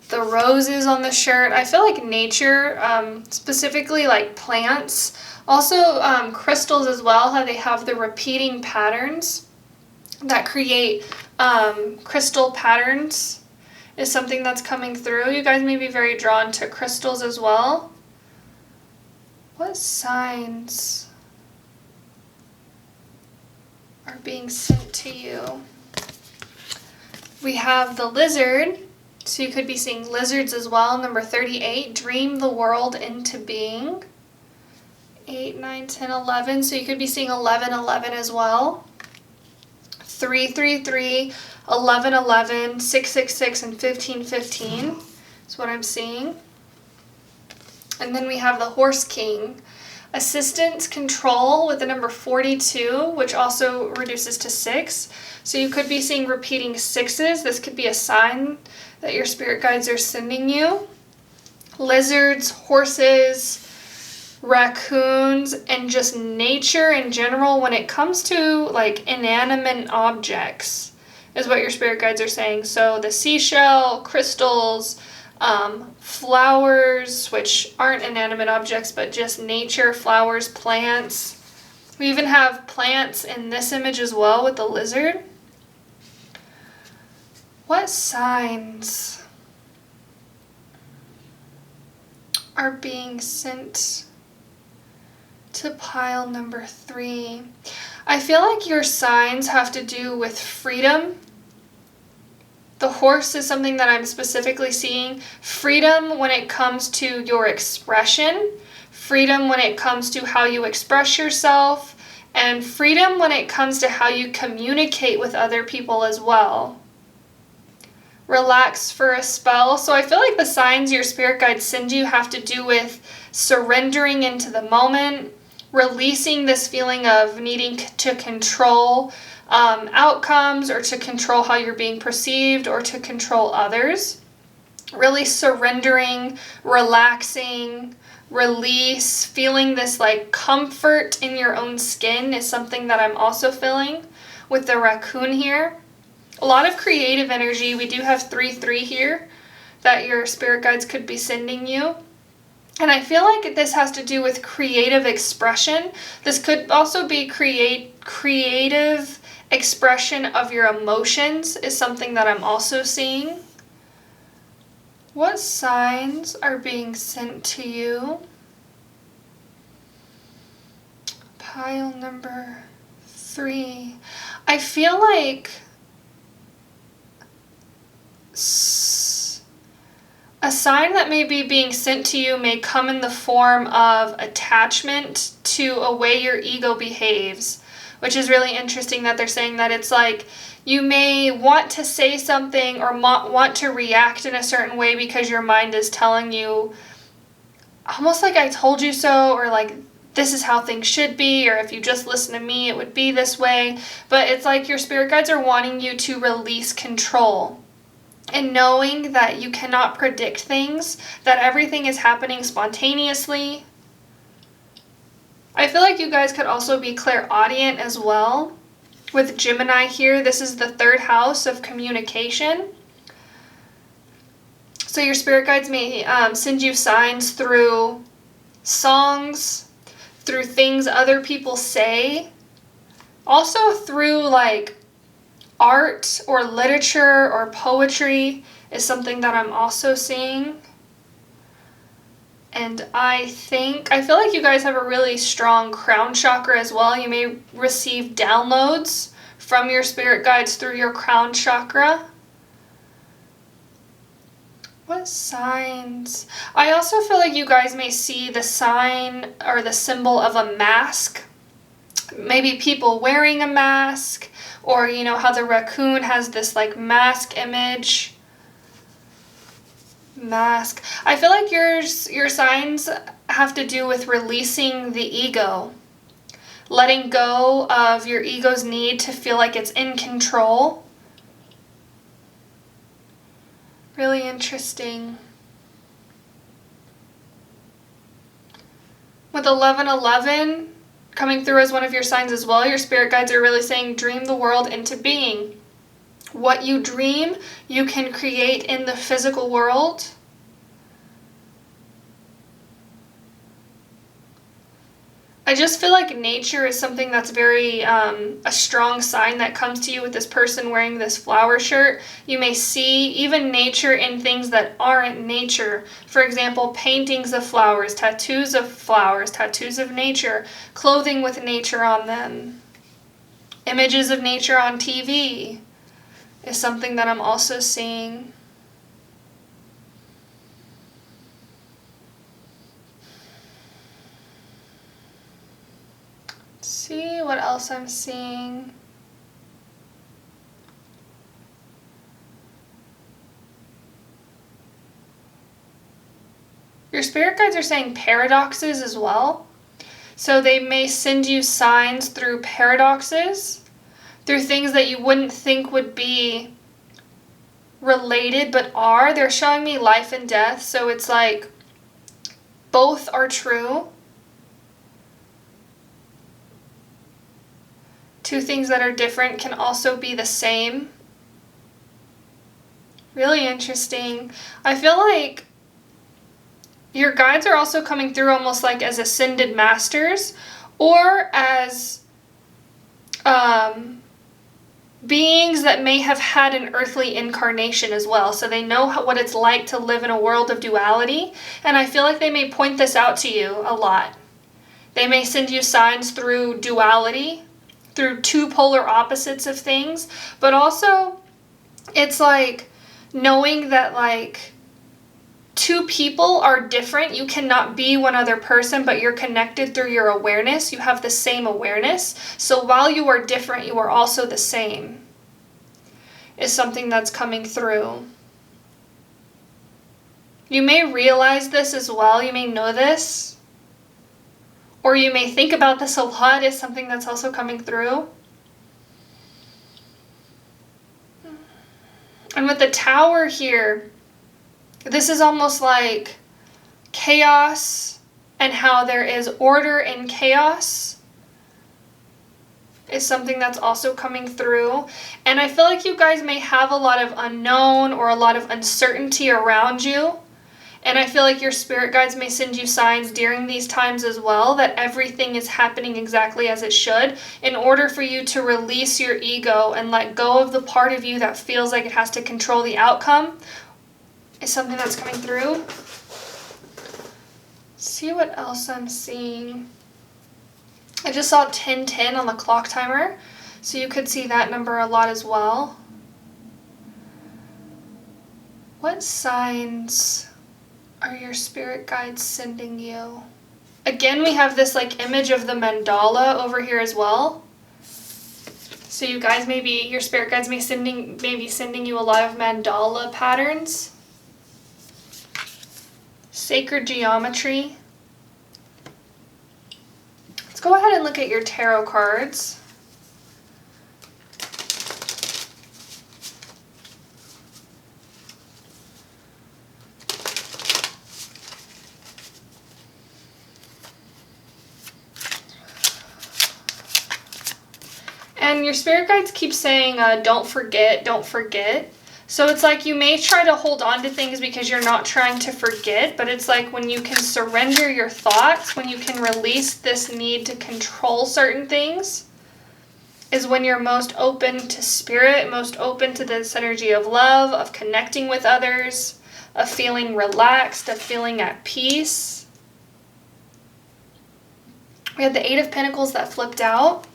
the roses on the shirt. I feel like nature, specifically like plants, also crystals as well, how they have the repeating patterns that create crystal patterns is something that's coming through. You guys may be very drawn to crystals as well. What signs are being sent to you? We have the lizard. So you could be seeing lizards as well. Number 38, dream the world into being. 8, 9, 10, 11. So you could be seeing 11, 11 as well. 3, 3, 3, 11, 11, 6, 6, 6, and 15, 15 is what I'm seeing. And then we have the Horse King. Assistance control with the number 42, which also reduces to 6. So you could be seeing repeating 6s. This could be a sign that your spirit guides are sending you. Lizards, horses, raccoons, and just nature in general when it comes to like inanimate objects is what your spirit guides are saying. So the seashell, crystals, flowers, which aren't inanimate objects, but just nature, flowers, plants. We even have plants in this image as well with the lizard. What signs are being sent to pile number 3? I feel like your signs have to do with freedom. The horse is something that I'm specifically seeing. Freedom when it comes to your expression, freedom when it comes to how you express yourself, and freedom when it comes to how you communicate with other people as well. Relax for a spell. So I feel like the signs your spirit guides send you have to do with surrendering into the moment, releasing this feeling of needing to control outcomes, or to control how you're being perceived, or to control others. Really surrendering, relaxing, release, feeling this like comfort in your own skin is something that I'm also feeling with the raccoon here. A lot of creative energy. We do have 3, 3 here that your spirit guides could be sending you. And I feel like this has to do with creative expression. This could also be creative expression of your emotions is something that I'm also seeing. What signs are being sent to you? Pile number 3. I feel like a sign that may be being sent to you may come in the form of attachment to a way your ego behaves, which is really interesting that they're saying that it's like you may want to say something or want to react in a certain way because your mind is telling you almost like I told you so, or like this is how things should be, or if you just listen to me it would be this way. But it's like your spirit guides are wanting you to release control. And knowing that you cannot predict things, that everything is happening spontaneously. I feel like you guys could also be clairaudient as well. With Gemini here, this is the 3rd house of communication. So your spirit guides may send you signs through songs, through things other people say, also through like art or literature or poetry is something that I'm also seeing. And I feel like you guys have a really strong crown chakra as well. You may receive downloads from your spirit guides through your crown chakra. What signs? I also feel like you guys may see the sign or the symbol of a mask. Maybe people wearing a mask, or you know how the raccoon has this like mask image. Mask. I feel like your signs have to do with releasing the ego. Letting go of your ego's need to feel like it's in control. Really interesting. With 1111 coming through as one of your signs as well, your spirit guides are really saying dream the world into being. What you dream, you can create in the physical world. I just feel like nature is something that's very a strong sign that comes to you with this person wearing this flower shirt. You may see even nature in things that aren't nature. For example, paintings of flowers, tattoos of nature, clothing with nature on them. Images of nature on TV is something that I'm also seeing. See what else I'm seeing. Your spirit guides are saying paradoxes as well. So they may send you signs through paradoxes, through things that you wouldn't think would be related but are. They're showing me life and death, so it's like both are true. Two things that are different can also be the same. Really interesting. I feel like your guides are also coming through almost like as ascended masters, or as beings that may have had an earthly incarnation as well. So they know what it's like to live in a world of duality. And I feel like they may point this out to you a lot. They may send you signs through duality, through two polar opposites of things, but also it's like knowing that like two people are different. You cannot be one other person, but you're connected through your awareness. You have the same awareness. So while you are different, you are also the same, is something that's coming through. You may realize this as well. You may know this. Or you may think about this a lot, is something that's also coming through. And with the Tower here, this is almost like chaos and how there is order in chaos is something that's also coming through. And I feel like you guys may have a lot of unknown or a lot of uncertainty around you. And I feel like your spirit guides may send you signs during these times as well that everything is happening exactly as it should, in order for you to release your ego and let go of the part of you that feels like it has to control the outcome, is something that's coming through. See what else I'm seeing. I just saw 1010 on the clock timer, so you could see that number a lot as well. What signs are your spirit guides sending you? Again, we have this like image of the mandala over here as well. So you guys your spirit guides may be sending you a lot of mandala patterns. Sacred geometry. Let's go ahead and look at your tarot cards. And your spirit guides keep saying, don't forget, don't forget. So it's like you may try to hold on to things because you're not trying to forget, but it's like when you can surrender your thoughts, when you can release this need to control certain things, is when you're most open to spirit, most open to this energy of love, of connecting with others, of feeling relaxed, of feeling at peace. We had the Eight of Pentacles that flipped out.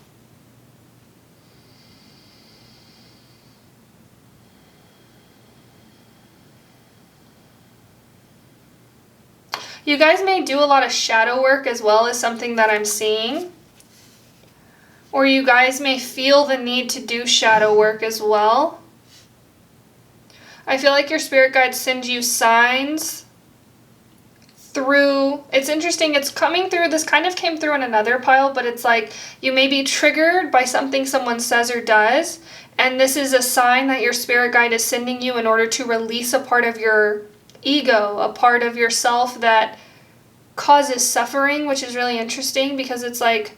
You guys may do a lot of shadow work as well as something that I'm seeing. Or you guys may feel the need to do shadow work as well. I feel like your spirit guides send you signs through, it's interesting, it's coming through, this kind of came through in another pile, but it's like you may be triggered by something someone says or does, and this is a sign that your spirit guide is sending you in order to release a part of your ego, a part of yourself that causes suffering, which is really interesting because it's like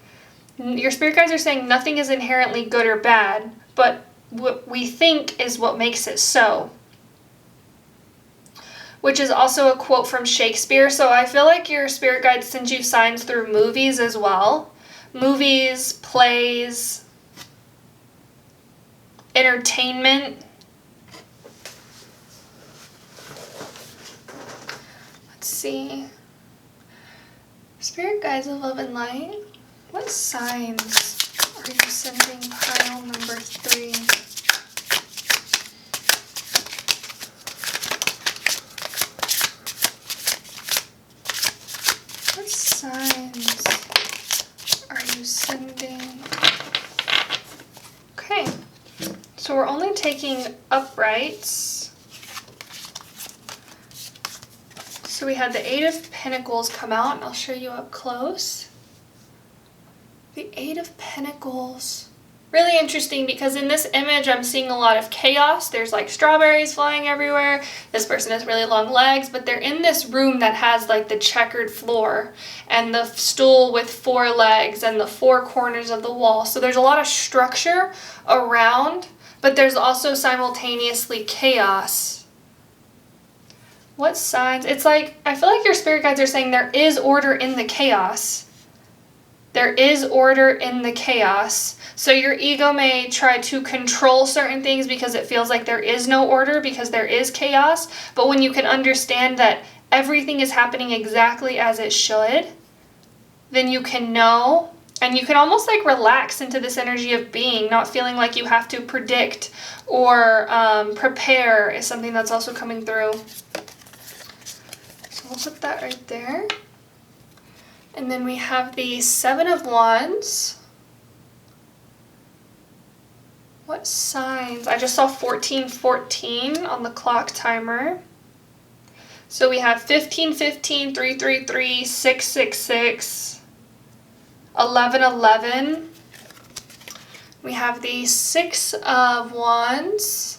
your spirit guides are saying nothing is inherently good or bad, but what we think is what makes it so. Which is also a quote from Shakespeare. So I feel like your spirit guides send you signs through movies as well. Movies, plays, entertainment. Let's see. Spirit guides of love and light. What signs are you sending pile number 3? What signs are you sending? Okay, so we're only taking uprights. So we had the Eight of Pentacles come out, and I'll show you up close. The Eight of Pentacles. Really interesting because in this image I'm seeing a lot of chaos. There's like strawberries flying everywhere. This person has really long legs, but they're in this room that has like the checkered floor and the stool with 4 legs and the 4 corners of the wall. So there's a lot of structure around, but there's also simultaneously chaos. What signs? It's like, I feel like your spirit guides are saying there is order in the chaos. There is order in the chaos. So your ego may try to control certain things because it feels like there is no order because there is chaos. But when you can understand that everything is happening exactly as it should, then you can know, and you can almost like relax into this energy of being, not feeling like you have to predict or prepare is something that's also coming through. So we'll put that right there. And then we have the Seven of Wands. What signs? I just saw 1414 on the clock timer. So we have 1515, 333, 666, 1111. We have the Six of Wands.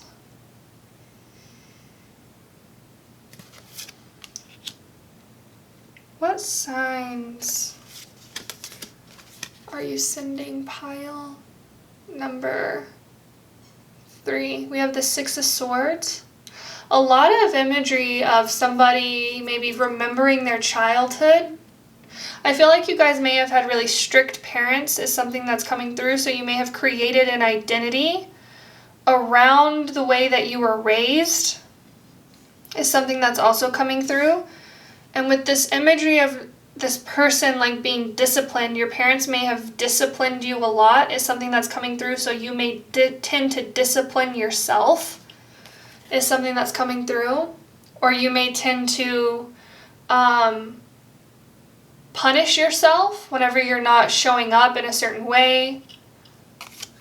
What signs are you sending pile number 3? We have the Six of Swords. A lot of imagery of somebody maybe remembering their childhood. I feel like you guys may have had really strict parents is something that's coming through, so you may have created an identity around the way that you were raised is something that's also coming through. And with this imagery of this person like being disciplined, your parents may have disciplined you a lot is something that's coming through, so you may tend to discipline yourself is something that's coming through. Or you may tend to punish yourself whenever you're not showing up in a certain way.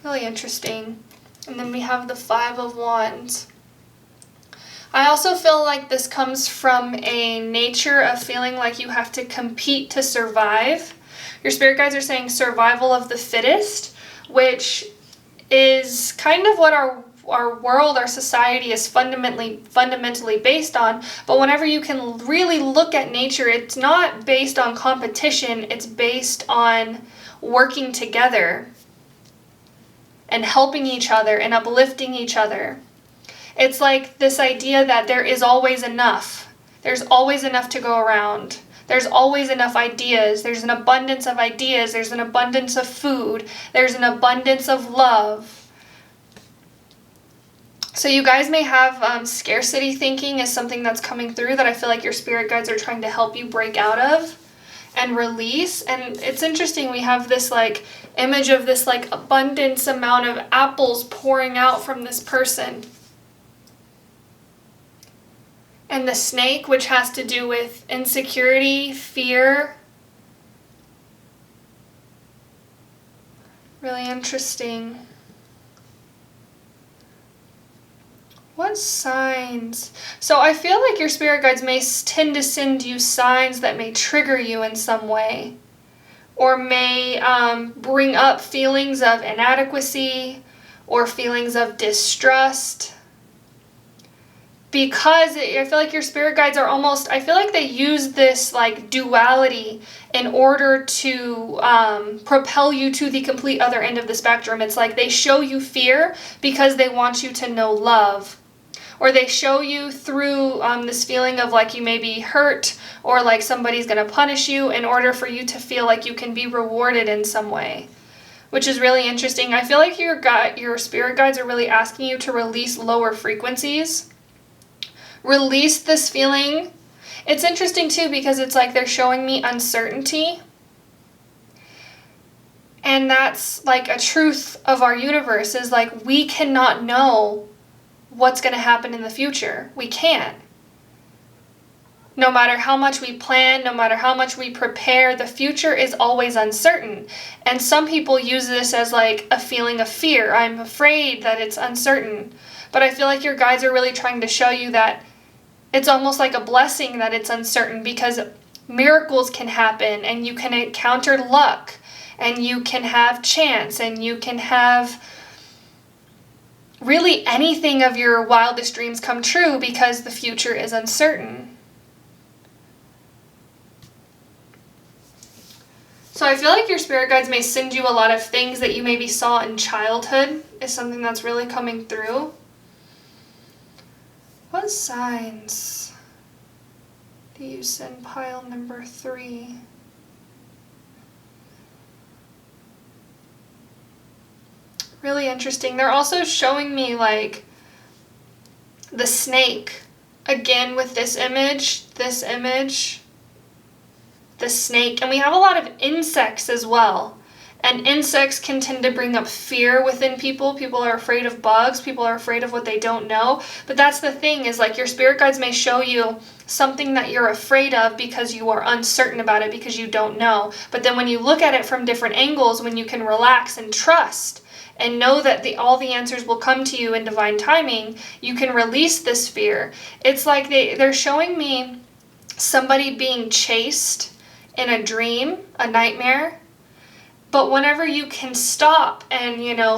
Really interesting. And then we have the Five of Wands. I also feel like this comes from a nature of feeling like you have to compete to survive. Your spirit guides are saying survival of the fittest, which is kind of what our world, our society is fundamentally based on. But whenever you can really look at nature, it's not based on competition, it's based on working together and helping each other and uplifting each other. It's like this idea that there is always enough. There's always enough to go around. There's always enough ideas. There's an abundance of ideas. There's an abundance of food. There's an abundance of love. So you guys may have scarcity thinking is something that's coming through that I feel like your spirit guides are trying to help you break out of and release. And it's interesting, we have this like image of this like abundance amount of apples pouring out from this person. And the snake, which has to do with insecurity, fear. Really interesting. What signs? So I feel like your spirit guides may tend to send you signs that may trigger you in some way, or may bring up feelings of inadequacy or feelings of distrust. Because I feel like your spirit guides are almost, I feel like they use this like duality in order to propel you to the complete other end of the spectrum. It's like they show you fear because they want you to know love. Or they show you through this feeling of like you may be hurt or like somebody's going to punish you in order for you to feel like you can be rewarded in some way, which is really interesting. I feel like your spirit guides are really asking you to release lower frequencies. Release this feeling. It's interesting too because it's like they're showing me uncertainty. And that's like a truth of our universe is like we cannot know what's going to happen in the future. We can't. No matter how much we plan, no matter how much we prepare, the future is always uncertain. And some people use this as like a feeling of fear. I'm afraid that it's uncertain. But I feel like your guides are really trying to show you that it's almost like a blessing that it's uncertain because miracles can happen and you can encounter luck and you can have chance and you can have really anything of your wildest dreams come true because the future is uncertain. So I feel like your spirit guides may send you a lot of things that you maybe saw in childhood is something that's really coming through. What signs do you send pile number 3? Really interesting. They're also showing me like the snake again with this image, the snake, and we have a lot of insects as well. And insects can tend to bring up fear within people. People are afraid of bugs. People are afraid of what they don't know. But that's the thing is like your spirit guides may show you something that you're afraid of because you are uncertain about it because you don't know. But then when you look at it from different angles, when you can relax and trust and know that all the answers will come to you in divine timing, you can release this fear. It's like they're showing me somebody being chased in a dream, a nightmare. But whenever you can stop and,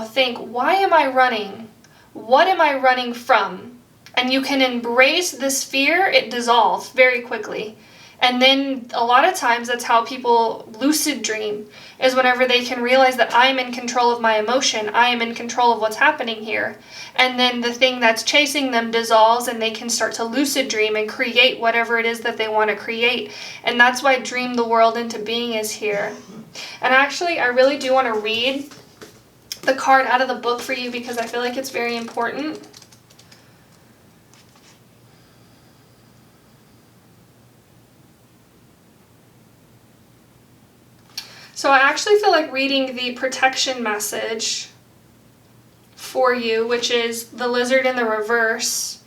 think, why am I running? What am I running from? And you can embrace this fear, it dissolves very quickly. And then a lot of times that's how people lucid dream, is whenever they can realize that I am in control of my emotion, I am in control of what's happening here. And then the thing that's chasing them dissolves and they can start to lucid dream and create whatever it is that they want to create. And that's why Dream the World into Being is here. And actually, I really do want to read the card out of the book for you because I feel like it's very important. So I actually feel like reading the protection message for you, which is the lizard in the reverse.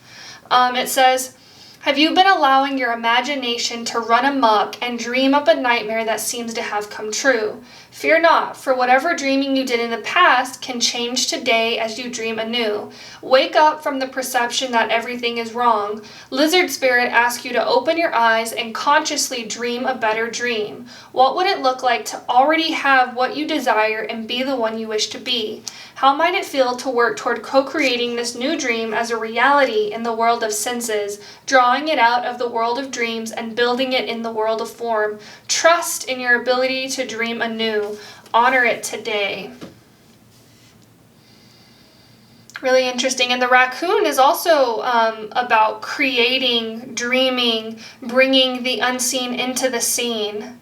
It says, have you been allowing your imagination to run amok and dream up a nightmare that seems to have come true? Fear not, for whatever dreaming you did in the past can change today as you dream anew. Wake up from the perception that everything is wrong. Lizard Spirit asks you to open your eyes and consciously dream a better dream. What would it look like to already have what you desire and be the one you wish to be? How might it feel to work toward co-creating this new dream as a reality in the world of senses, drawing it out of the world of dreams and building it in the world of form? Trust in your ability to dream anew. Honor it today. Really interesting. And the raccoon is also about creating, dreaming, bringing the unseen into the scene.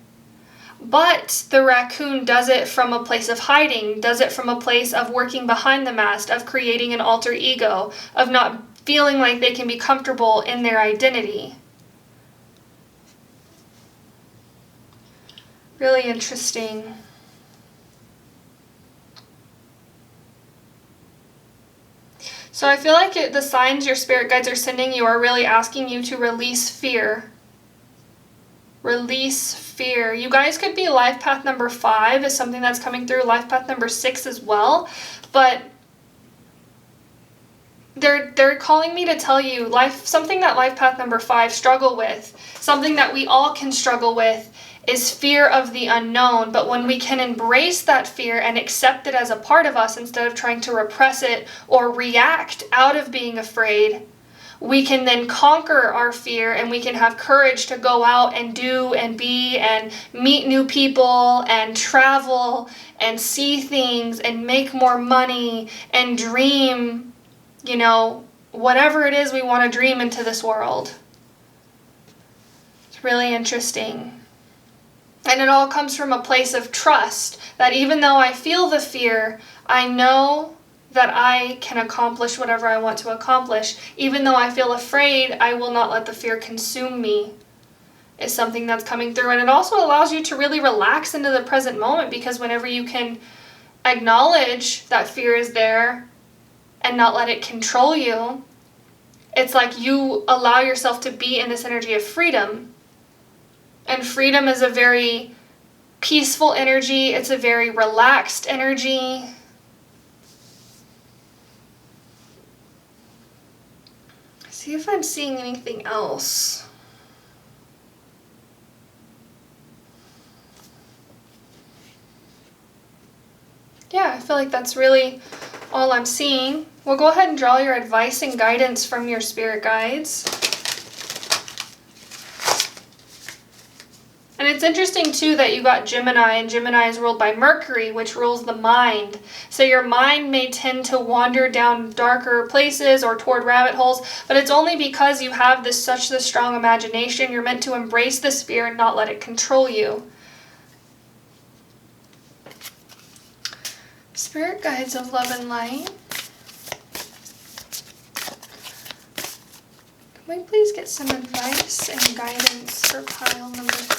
But the raccoon does it from a place of hiding, does it from a place of working behind the mask, of creating an alter ego, of not feeling like they can be comfortable in their identity. Really interesting. So I feel like the signs your spirit guides are sending you are really asking you to release fear. Release fear. You guys could be life path number 5 is something that's coming through. Life path number 6 as well. But they're calling me to tell you something that life path number 5 struggle with, something that we all can struggle with, is fear of the unknown. But when we can embrace that fear and accept it as a part of us instead of trying to repress it or react out of being afraid, we can then conquer our fear and we can have courage to go out and do and be and meet new people and travel and see things and make more money and dream, whatever it is we want to dream into this world. It's really interesting. And it all comes from a place of trust, that even though I feel the fear, I know that I can accomplish whatever I want to accomplish. Even though I feel afraid, I will not let the fear consume me, is something that's coming through. And it also allows you to really relax into the present moment, because whenever you can acknowledge that fear is there and not let it control you, it's like you allow yourself to be in this energy of freedom. And freedom is a very peaceful energy. It's a very relaxed energy. See if I'm seeing anything else. Yeah, I feel like that's really all I'm seeing. We'll go ahead and draw your advice and guidance from your spirit guides. And it's interesting too that you got Gemini, and Gemini is ruled by Mercury, which rules the mind. So your mind may tend to wander down darker places or toward rabbit holes, but it's only because you have such this strong imagination. You're meant to embrace this fear and not let it control you. Spirit guides of love and light. Can we please get some advice and guidance for pile number 3?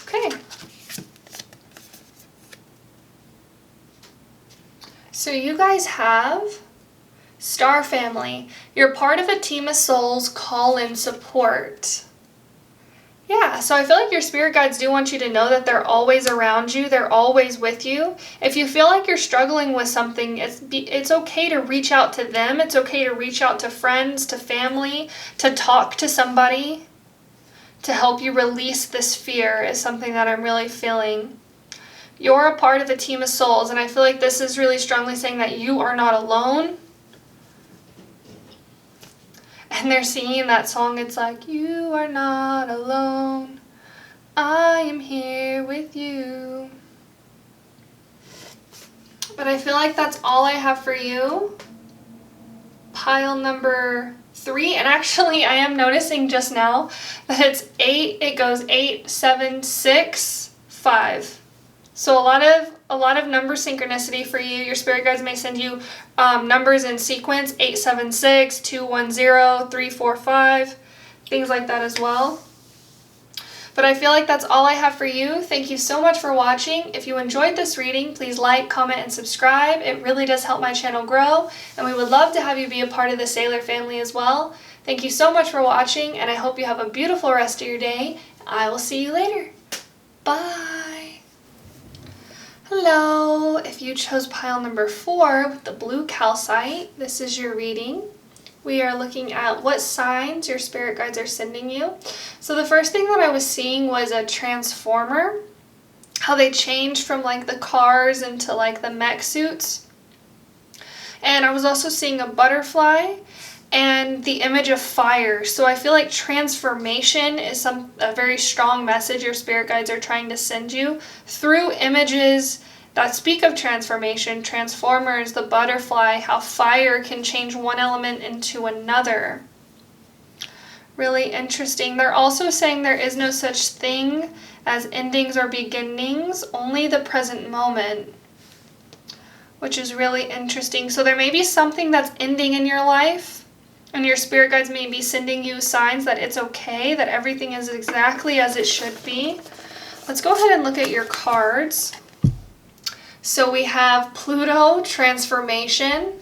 Okay. So you guys have Star Family. You're part of a team of souls, call in support. Yeah, so I feel like your spirit guides do want you to know that they're always around you. They're always with you. If you feel like you're struggling with something, it's okay to reach out to them. It's okay to reach out to friends, to family, to talk to somebody to help you release this fear is something that I'm really feeling. You're a part of a team of souls, and I feel like this is really strongly saying that you are not alone. And they're singing that song, it's like, you are not alone, I am here with you. But I feel like that's all I have for you. Pile number 3, and actually I am noticing just now that it's 8, it goes 8, 7, 6, 5. So a lot of number synchronicity for you. Your spirit guides may send you numbers in sequence, 876, 210, 345, things like that as well. But I feel like that's all I have for you. Thank you so much for watching. If you enjoyed this reading, please like, comment, and subscribe. It really does help my channel grow, and we would love to have you be a part of the Sailor family as well. Thank you so much for watching, and I hope you have a beautiful rest of your day. I will see you later. Bye. Hello, if you chose pile number 4 with the blue calcite, this is your reading. We are looking at what signs your spirit guides are sending you. So the first thing that I was seeing was a transformer, how they changed from like the cars into like the mech suits. And I was also seeing a butterfly and the image of fire. So I feel like transformation is a very strong message your spirit guides are trying to send you through images that speak of transformation, transformers, the butterfly, how fire can change one element into another. Really interesting. They're also saying there is no such thing as endings or beginnings, only the present moment, which is really interesting. So there may be something that's ending in your life, and your spirit guides may be sending you signs that it's okay, that everything is exactly as it should be. Let's go ahead and look at your cards. So we have Pluto, transformation.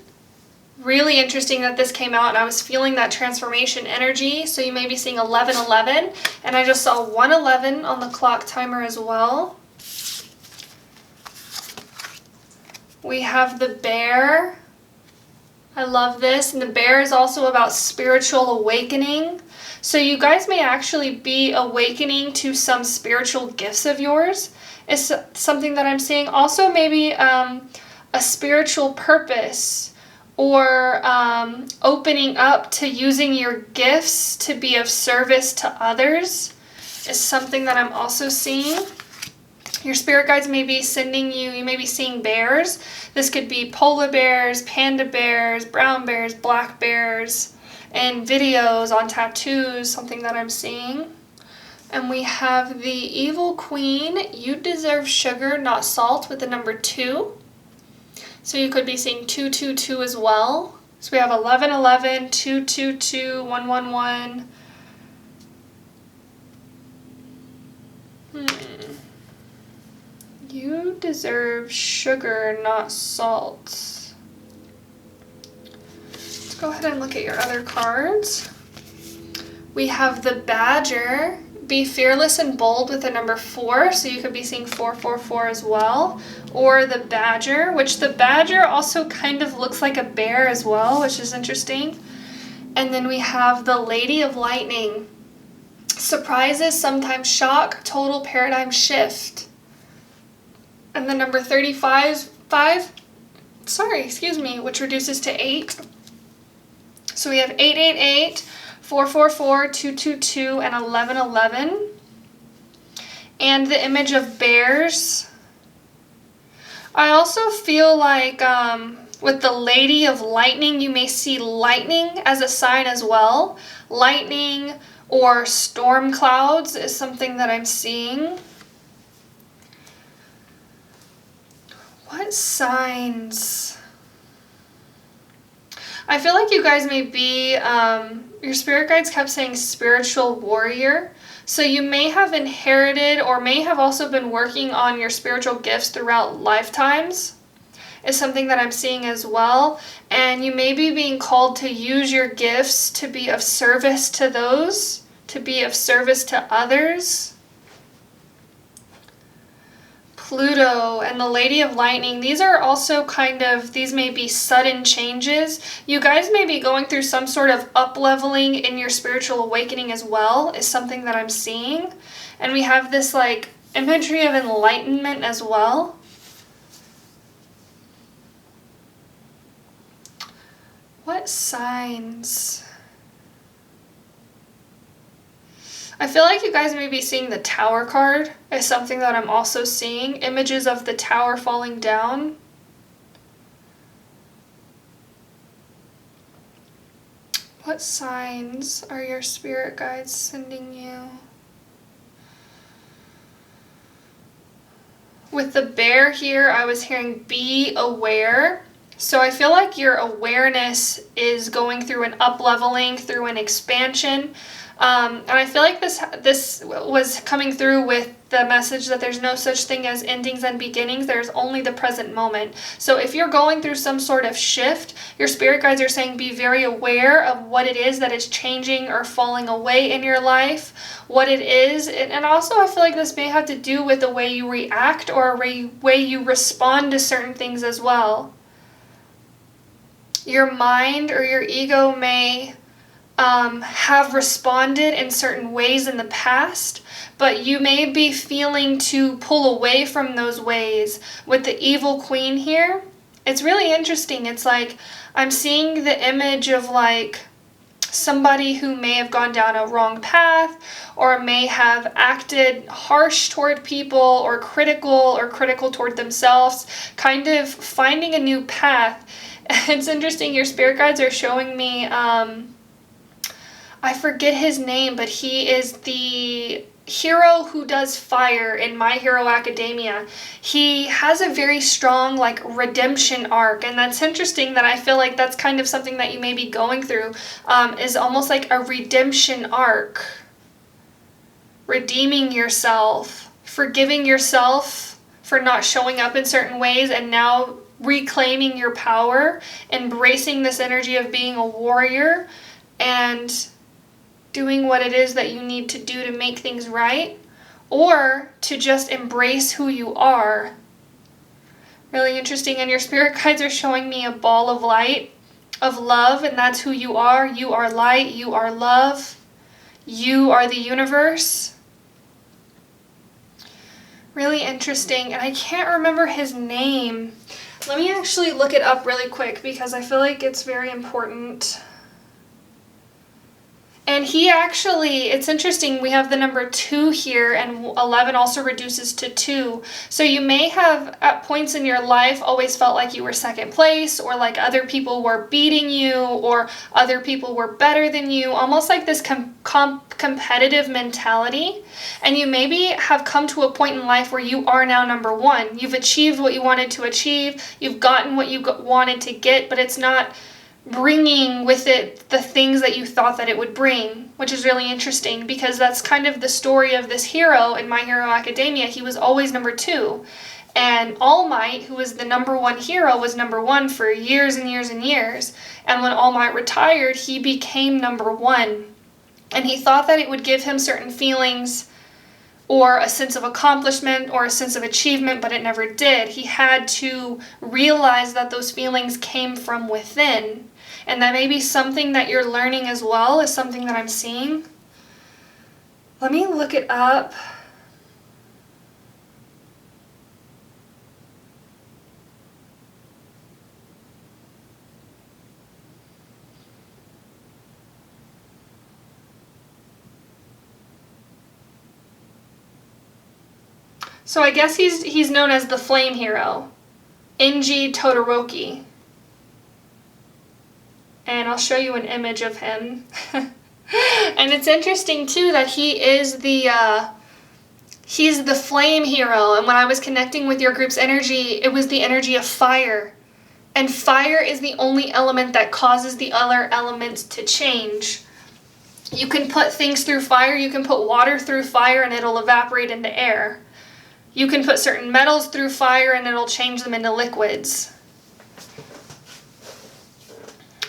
Really interesting that this came out, and I was feeling that transformation energy. So you may be seeing 1111, and I just saw 111 on the clock timer as well. We have the bear. I love this, and the bear is also about spiritual awakening. So you guys may actually be awakening to some spiritual gifts of yours. It's something that I'm seeing. Also maybe a spiritual purpose, or opening up to using your gifts to be of service to others is something that I'm also seeing. Your spirit guides may be sending you may be seeing bears. This could be polar bears, panda bears, brown bears, black bears, and videos on tattoos, something that I'm seeing. And we have the evil queen. You deserve sugar, not salt, with the number 2. So you could be seeing 222 as well. So we have 1111, 222, 111. You deserve sugar, not salt. Let's go ahead and look at your other cards. We have the badger. Be fearless and bold with the number 4. So you could be seeing 444 as well. Or the badger, which the badger also kind of looks like a bear as well, which is interesting. And then we have the Lady of Lightning. Surprises, sometimes shock, total paradigm shift. And the number 35, which reduces to 8. So we have 888, 444, 222, and 1111. And the image of bears. I also feel like with the Lady of Lightning, you may see lightning as a sign as well. Lightning or storm clouds is something that I'm seeing. What signs? I feel like you guys may be, your spirit guides kept saying spiritual warrior. So you may have inherited or may have also been working on your spiritual gifts throughout lifetimes, is something that I'm seeing as well. And you may be being called to use your gifts to be of service to those, to be of service to others. Pluto and the Lady of Lightning, these are also these may be sudden changes. You guys may be going through some sort of up-leveling in your spiritual awakening as well, is something that I'm seeing. And we have this like imagery of enlightenment as well. What signs? I feel like you guys may be seeing the Tower card as something that I'm also seeing. Images of the tower falling down. What signs are your spirit guides sending you? With the bear here, I was hearing be aware. So I feel like your awareness is going through an up-leveling, through an expansion. And I feel like this was coming through with the message that there's no such thing as endings and beginnings. There's only the present moment. So if you're going through some sort of shift, your spirit guides are saying be very aware of what it is that is changing or falling away in your life, what it is. And also I feel like this may have to do with the way you react or a way you respond to certain things as well. Your mind or your ego may have responded in certain ways in the past, but you may be feeling to pull away from those ways. With the evil queen here, it's really interesting. It's like I'm seeing the image of like somebody who may have gone down a wrong path or may have acted harsh toward people or critical toward themselves, kind of finding a new path. It's interesting, your spirit guides are showing me, I forget his name, but he is the hero who does fire in My Hero Academia. He has a very strong like redemption arc, and that's interesting that I feel like that's kind of something that you may be going through, is almost like a redemption arc. Redeeming yourself, forgiving yourself for not showing up in certain ways, and now reclaiming your power, embracing this energy of being a warrior and doing what it is that you need to do to make things right, or to just embrace who you are. Really interesting. And your spirit guides are showing me a ball of light, of love, and that's who you are. You are light, you are love, you are the universe. Really interesting. And I can't remember his name. Let me actually look it up really quick because I feel like it's very important. And he actually, it's interesting, we have the number 2 here, and 11 also reduces to 2. So you may have, at points in your life, always felt like you were second place, or like other people were beating you, or other people were better than you, almost like this competitive mentality. And you maybe have come to a point in life where you are now number 1. You've achieved what you wanted to achieve, you've gotten what you wanted to get, but it's not bringing with it the things that you thought that it would bring, which is really interesting because that's kind of the story of this hero in My Hero Academia. He was always number 2. And All Might, who was the number 1 hero, was number 1 for years and years and years. And when All Might retired, he became number 1. And he thought that it would give him certain feelings or a sense of accomplishment or a sense of achievement, but it never did. He had to realize that those feelings came from within. And that may be something that you're learning as well, is something that I'm seeing. Let me look it up. So I guess he's known as the Flame Hero, Inji Todoroki. And I'll show you an image of him. And it's interesting too that he's the Flame Hero. And when I was connecting with your group's energy, it was the energy of fire. And fire is the only element that causes the other elements to change. You can put things through fire, you can put water through fire and it'll evaporate into air. You can put certain metals through fire and it'll change them into liquids.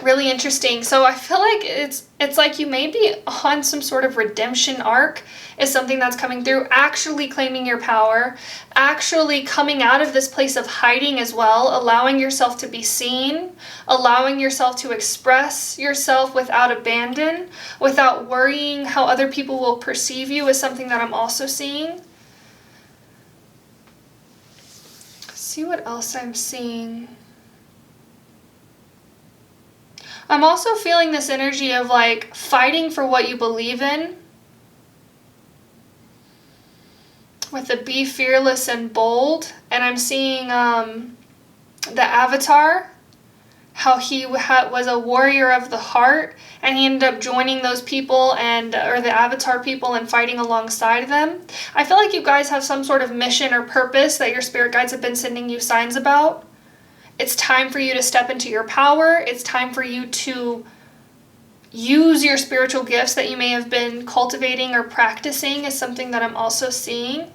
Really interesting. So I feel like it's like you may be on some sort of redemption arc, is something that's coming through, actually claiming your power, actually coming out of this place of hiding as well, allowing yourself to be seen, allowing yourself to express yourself without abandon, without worrying how other people will perceive you, is something that I'm also seeing. See what else I'm seeing. I'm also feeling this energy of like fighting for what you believe in. With the be fearless and bold. And I'm seeing the Avatar. How he was a warrior of the heart. And he ended up joining those people or the Avatar people and fighting alongside them. I feel like you guys have some sort of mission or purpose that your spirit guides have been sending you signs about. It's time for you to step into your power. It's time for you to use your spiritual gifts that you may have been cultivating or practicing, is something that I'm also seeing.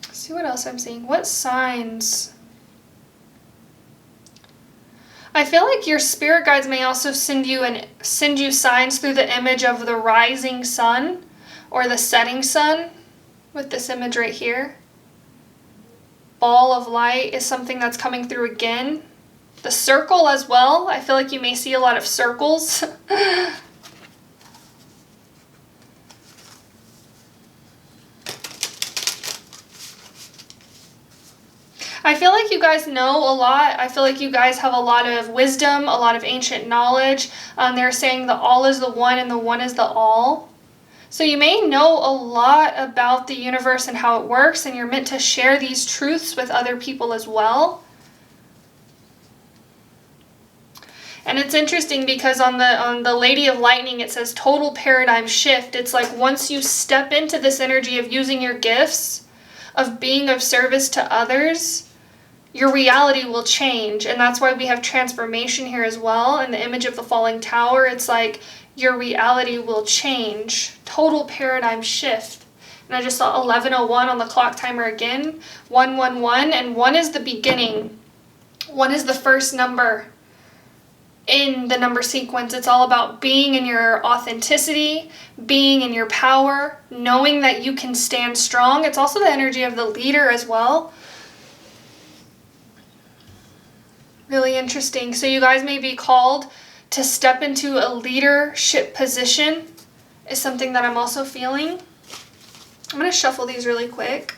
Let's see what else I'm seeing. What signs? I feel like your spirit guides may also send you signs through the image of the rising sun or the setting sun, with this image right here. Ball of light is something that's coming through again. The circle as well. I feel like you may see a lot of circles. I feel like you guys know a lot. I feel like you guys have a lot of wisdom, a lot of ancient knowledge. They're saying the all is the one and the one is the all. So you may know a lot about the universe and how it works, and you're meant to share these truths with other people as well. And it's interesting because on the Lady of Lightning, it says total paradigm shift. It's like once you step into this energy of using your gifts, of being of service to others, your reality will change. And that's why we have transformation here as well. In the image of the falling tower, it's like your reality will change. Total paradigm shift. And I just saw 11:01 on the clock timer again. 111, and 1 is the beginning. 1 is the first number in the number sequence. It's all about being in your authenticity, being in your power, knowing that you can stand strong. It's also the energy of the leader as well. Really interesting. So you guys may be called to step into a leadership position is something that I'm also feeling. I'm going to shuffle these really quick.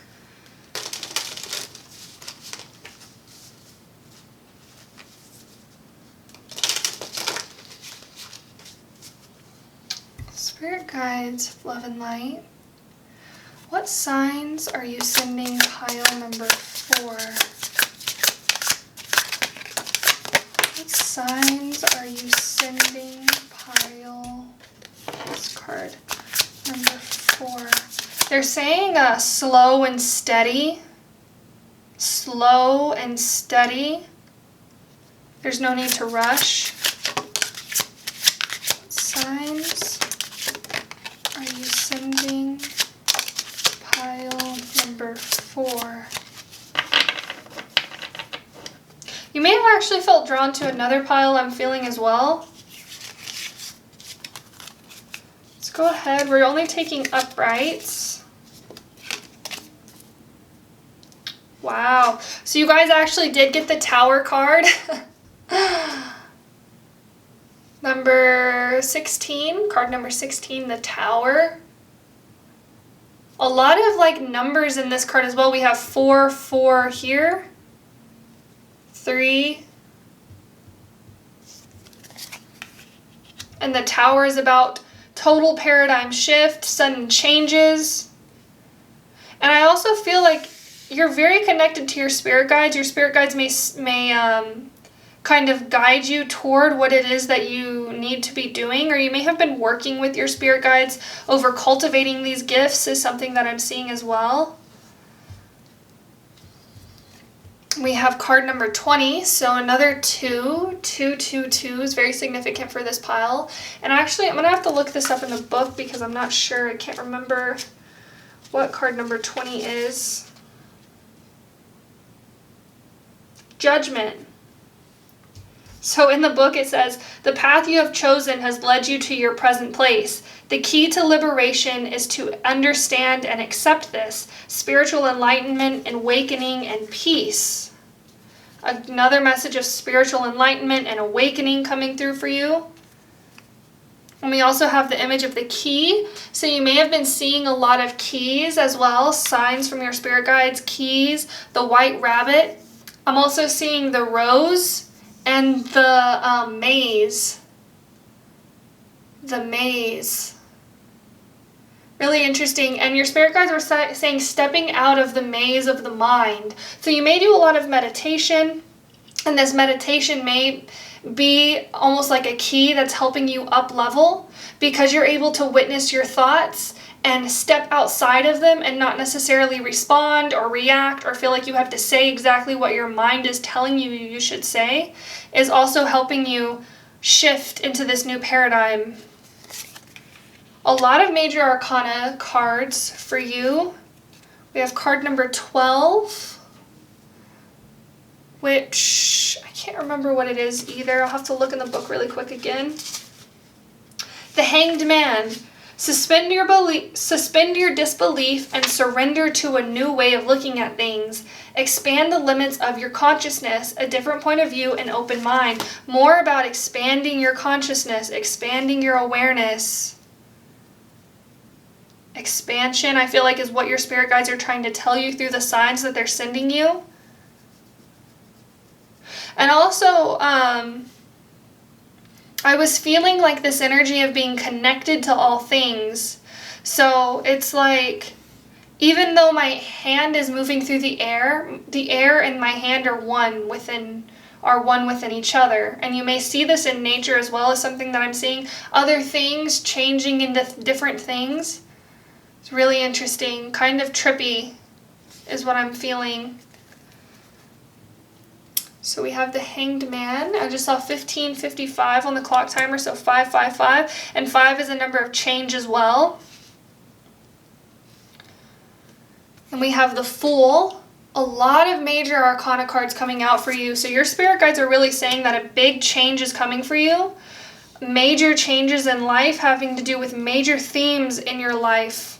Spirit guides of love and light. What signs are you sending pile number 4? What signs are you sending pile, this card, number 4? They're saying slow and steady. Slow and steady. There's no need to rush. What signs are you sending pile number 4? You may have actually felt drawn to another pile I'm feeling as well. Let's go ahead. We're only taking uprights. Wow. So you guys actually did get the Tower card. Number 16, card number 16, the Tower. A lot of like numbers in this card as well. We have 4, 4 here. 3. And the Tower is about total paradigm shift, sudden changes. And I also feel like you're very connected to your spirit guides. Your spirit guides may kind of guide you toward what it is that you need to be doing, or you may have been working with your spirit guides over cultivating these gifts is something that I'm seeing as well. We have card number 20, so another 2. 2, 2, 2 is very significant for this pile. And actually, I'm going to have to look this up in the book because I'm not sure. I can't remember what card number 20 is. Judgment. So in the book it says, the path you have chosen has led you to your present place. The key to liberation is to understand and accept this. Spiritual enlightenment, awakening, and peace. Another message of spiritual enlightenment and awakening coming through for you. And we also have the image of the key. So you may have been seeing a lot of keys as well, signs from your spirit guides, keys, the white rabbit. I'm also seeing the rose and the maze. The maze. Really interesting. And your spirit guides were saying stepping out of the maze of the mind. So you may do a lot of meditation, and this meditation may be almost like a key that's helping you up level because you're able to witness your thoughts and step outside of them and not necessarily respond or react or feel like you have to say exactly what your mind is telling you you should say, is also helping you shift into this new paradigm. A lot of major arcana cards for you. We have card number 12, which I can't remember what it is either. I'll have to look in the book really quick again. The Hanged Man. Suspend your disbelief and surrender to a new way of looking at things. Expand the limits of your consciousness, a different point of view, and open mind. More about expanding your consciousness, expanding your awareness. Expansion, I feel like, is what your spirit guides are trying to tell you through the signs that they're sending you. And also, I was feeling like this energy of being connected to all things. So it's like, even though my hand is moving through the air and my hand are one within each other. And you may see this in nature as well as something that I'm seeing. Other things changing into different things. It's really interesting. Kind of trippy is what I'm feeling. So we have the Hanged Man. I just saw 15:55 on the clock timer, so 555. And 5 is a number of change as well. And we have the Fool. A lot of major arcana cards coming out for you. So your spirit guides are really saying that a big change is coming for you. Major changes in life having to do with major themes in your life.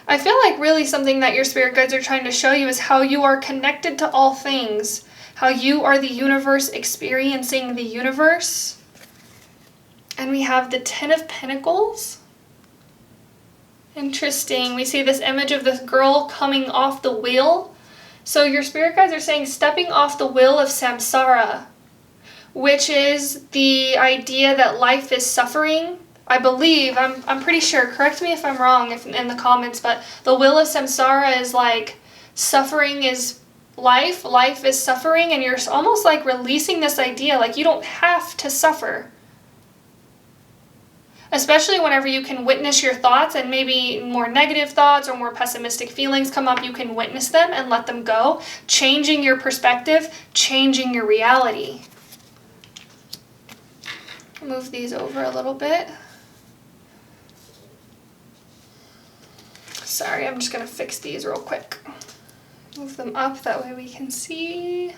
I feel like really something that your spirit guides are trying to show you is how you are connected to all things. How you are the universe experiencing the universe. And we have the Ten of Pentacles. Interesting. We see this image of this girl coming off the wheel. So your spirit guides are saying stepping off the wheel of samsara, which is the idea that life is suffering. I believe, I'm pretty sure, correct me if I'm wrong in the comments, but the wheel of samsara is like suffering is life is suffering, and you're almost like releasing this idea like you don't have to suffer. Especially whenever you can witness your thoughts and maybe more negative thoughts or more pessimistic feelings come up, you can witness them and let them go, changing your perspective, changing your reality. Move these over a little bit. Sorry, I'm just going to fix these real quick. Move them up, that way we can see.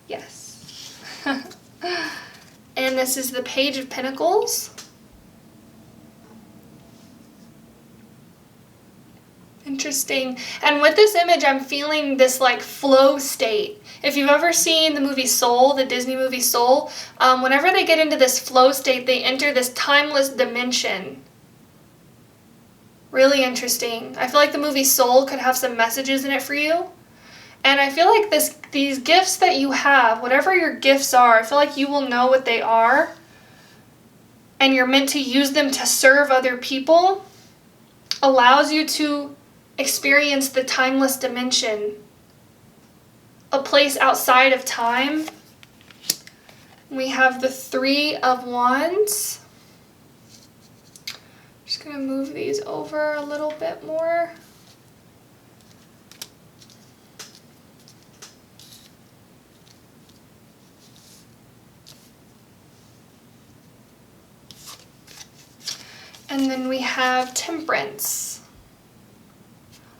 Yes. And this is the Page of Pentacles. Interesting. And with this image, I'm feeling this like flow state. If you've ever seen the movie Soul, the Disney movie Soul, whenever they get into this flow state, they enter this timeless dimension. Really interesting. I feel like the movie Soul could have some messages in it for you. And I feel like these gifts that you have, whatever your gifts are, I feel like you will know what they are. And you're meant to use them to serve other people. Allows you to experience the timeless dimension, a place outside of time. We have the Three of Wands. Just gonna move these over a little bit more. And then we have Temperance.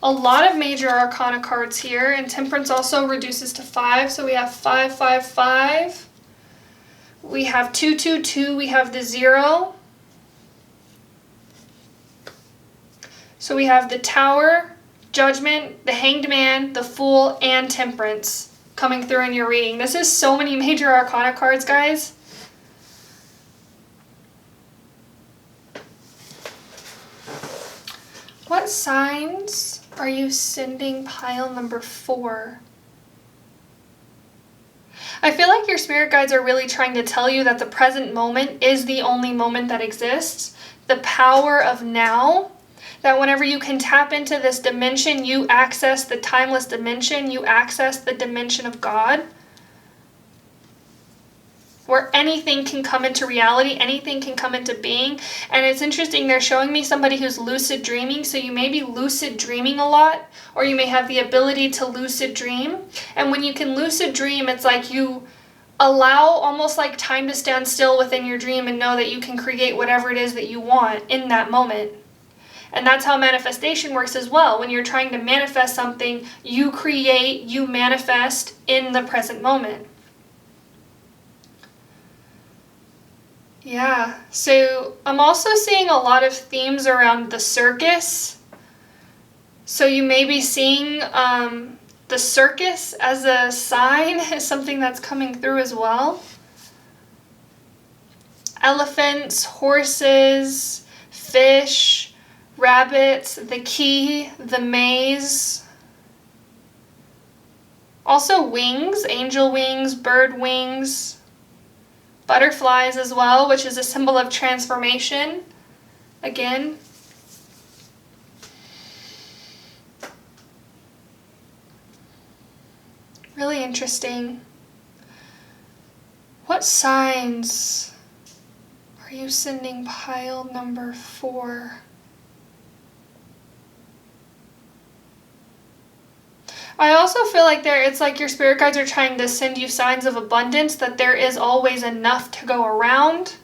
A lot of major arcana cards here, and Temperance also reduces to 5, so we have 5, 5, 5. We have 2, 2, 2, we have the 0. So we have the Tower, Judgment, the Hanged Man, the Fool, and Temperance coming through in your reading. This is so many major arcana cards, guys. What signs are you sending pile number 4? I feel like your spirit guides are really trying to tell you that the present moment is the only moment that exists. The power of now. That whenever you can tap into this dimension, you access the timeless dimension. You access the dimension of God. Where anything can come into reality, anything can come into being. And it's interesting, they're showing me somebody who's lucid dreaming, so you may be lucid dreaming a lot, or you may have the ability to lucid dream. And when you can lucid dream, it's like you allow almost like time to stand still within your dream and know that you can create whatever it is that you want in that moment. And that's how manifestation works as well. When you're trying to manifest something, you create, you manifest in the present moment. Yeah, so I'm also seeing a lot of themes around the circus. So you may be seeing the circus as a sign is something that's coming through as well. Elephants, horses, fish, rabbits, the key, the maze. Also wings, angel wings, bird wings, butterflies as well, which is a symbol of transformation. Again. Really interesting. What signs are you sending pile number 4? I also feel like it's like your spirit guides are trying to send you signs of abundance, that there is always enough to go around.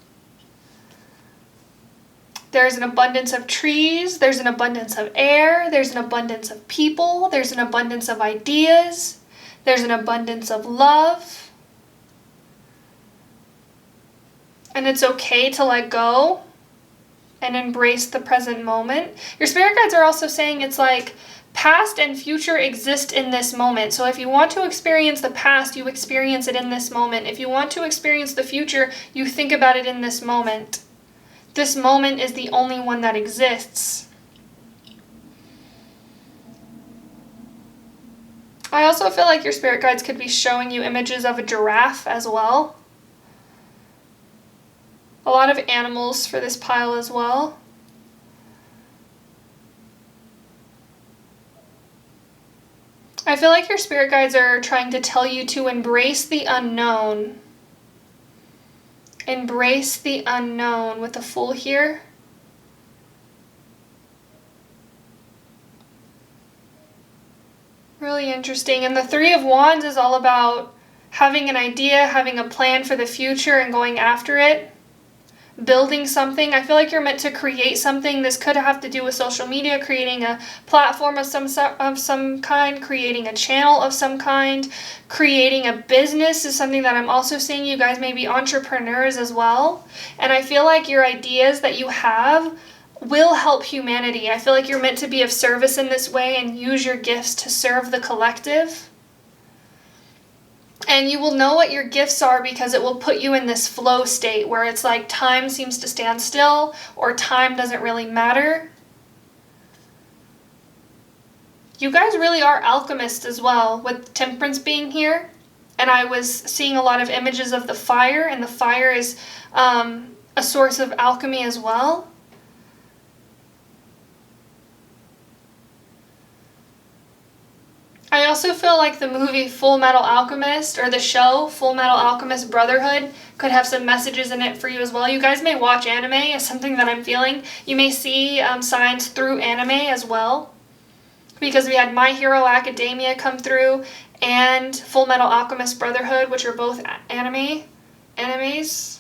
There's an abundance of trees, there's an abundance of air, there's an abundance of people, there's an abundance of ideas, there's an abundance of love. And it's okay to let go and embrace the present moment. Your spirit guides are also saying it's like past and future exist in this moment. So if you want to experience the past, you experience it in this moment. If you want to experience the future, you think about it in this moment. This moment is the only one that exists. I also feel like your spirit guides could be showing you images of a giraffe as well. A lot of animals for this pile as well. I feel like your spirit guides are trying to tell you to embrace the unknown. Embrace the unknown with the Fool here. Really interesting. And the Three of Wands is all about having an idea, having a plan for the future and going after it. Building something. I feel like you're meant to create something. This could have to do with social media, creating a platform of some kind, creating a channel of some kind, creating a business is something that I'm also seeing. You guys may be entrepreneurs as well. And I feel like your ideas that you have will help humanity. I feel like you're meant to be of service in this way and use your gifts to serve the collective. And you will know what your gifts are because it will put you in this flow state where it's like time seems to stand still or time doesn't really matter. You guys really are alchemists as well, with Temperance being here. And I was seeing a lot of images of the fire, and the fire is a source of alchemy as well. I also feel like the movie Full Metal Alchemist, or the show Full Metal Alchemist Brotherhood, could have some messages in it for you as well. You guys may watch anime, is something that I'm feeling. You may see signs through anime as well, because we had My Hero Academia come through and Full Metal Alchemist Brotherhood, which are both animes.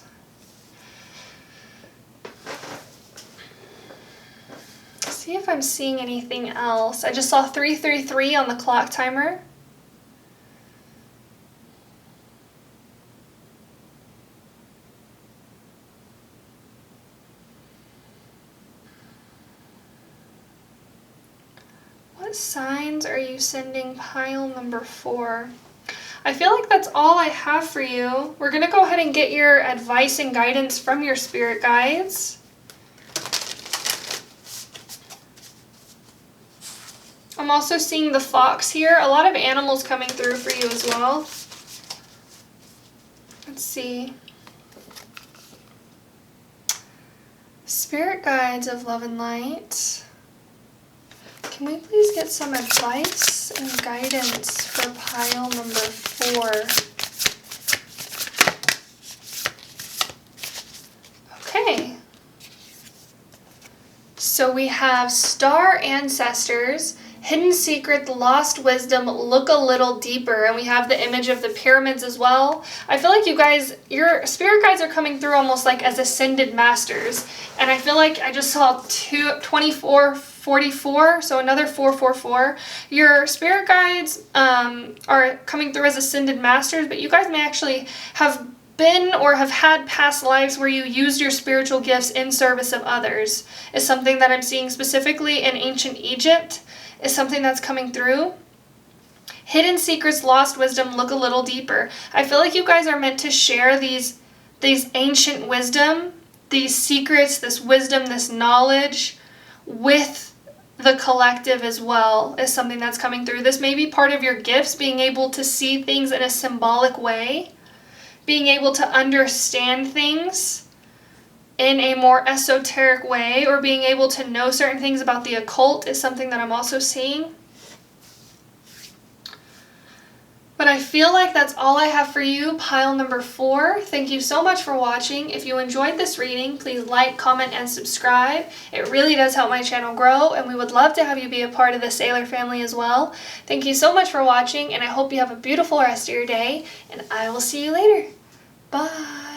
See if I'm seeing anything else. I just saw 333 on the clock timer. What signs are you sending pile number 4? I feel like that's all I have for you. We're going to go ahead and get your advice and guidance from your spirit guides. I'm also seeing the fox here. A lot of animals coming through for you as well. Let's see. Spirit guides of love and light. Can we please get some advice and guidance for pile number 4? Okay. So we have Star Ancestors, Hidden Secret, Lost Wisdom, Look a Little Deeper, and we have the image of the pyramids as well. I feel like you guys, your spirit guides are coming through almost like as ascended masters, and I feel like I just saw 2444, so another 444. Your spirit guides are coming through as ascended masters, but you guys may actually have been or have had past lives where you used your spiritual gifts in service of others, is something that I'm seeing specifically in ancient Egypt. Is something that's coming through. Hidden secrets, lost wisdom, look a little deeper. I feel like you guys are meant to share these ancient wisdom, these secrets, this wisdom, this knowledge with the collective as well is something that's coming through. This may be part of your gifts, being able to see things in a symbolic way, being able to understand things in a more esoteric way, or being able to know certain things about the occult is something that I'm also seeing. But I feel like that's all I have for you, pile number 4. Thank you so much for watching. If you enjoyed this reading, please like, comment, and subscribe. It really does help my channel grow, and we would love to have you be a part of the Sailor family as well. Thank you so much for watching, and I hope you have a beautiful rest of your day, and I will see you later. Bye.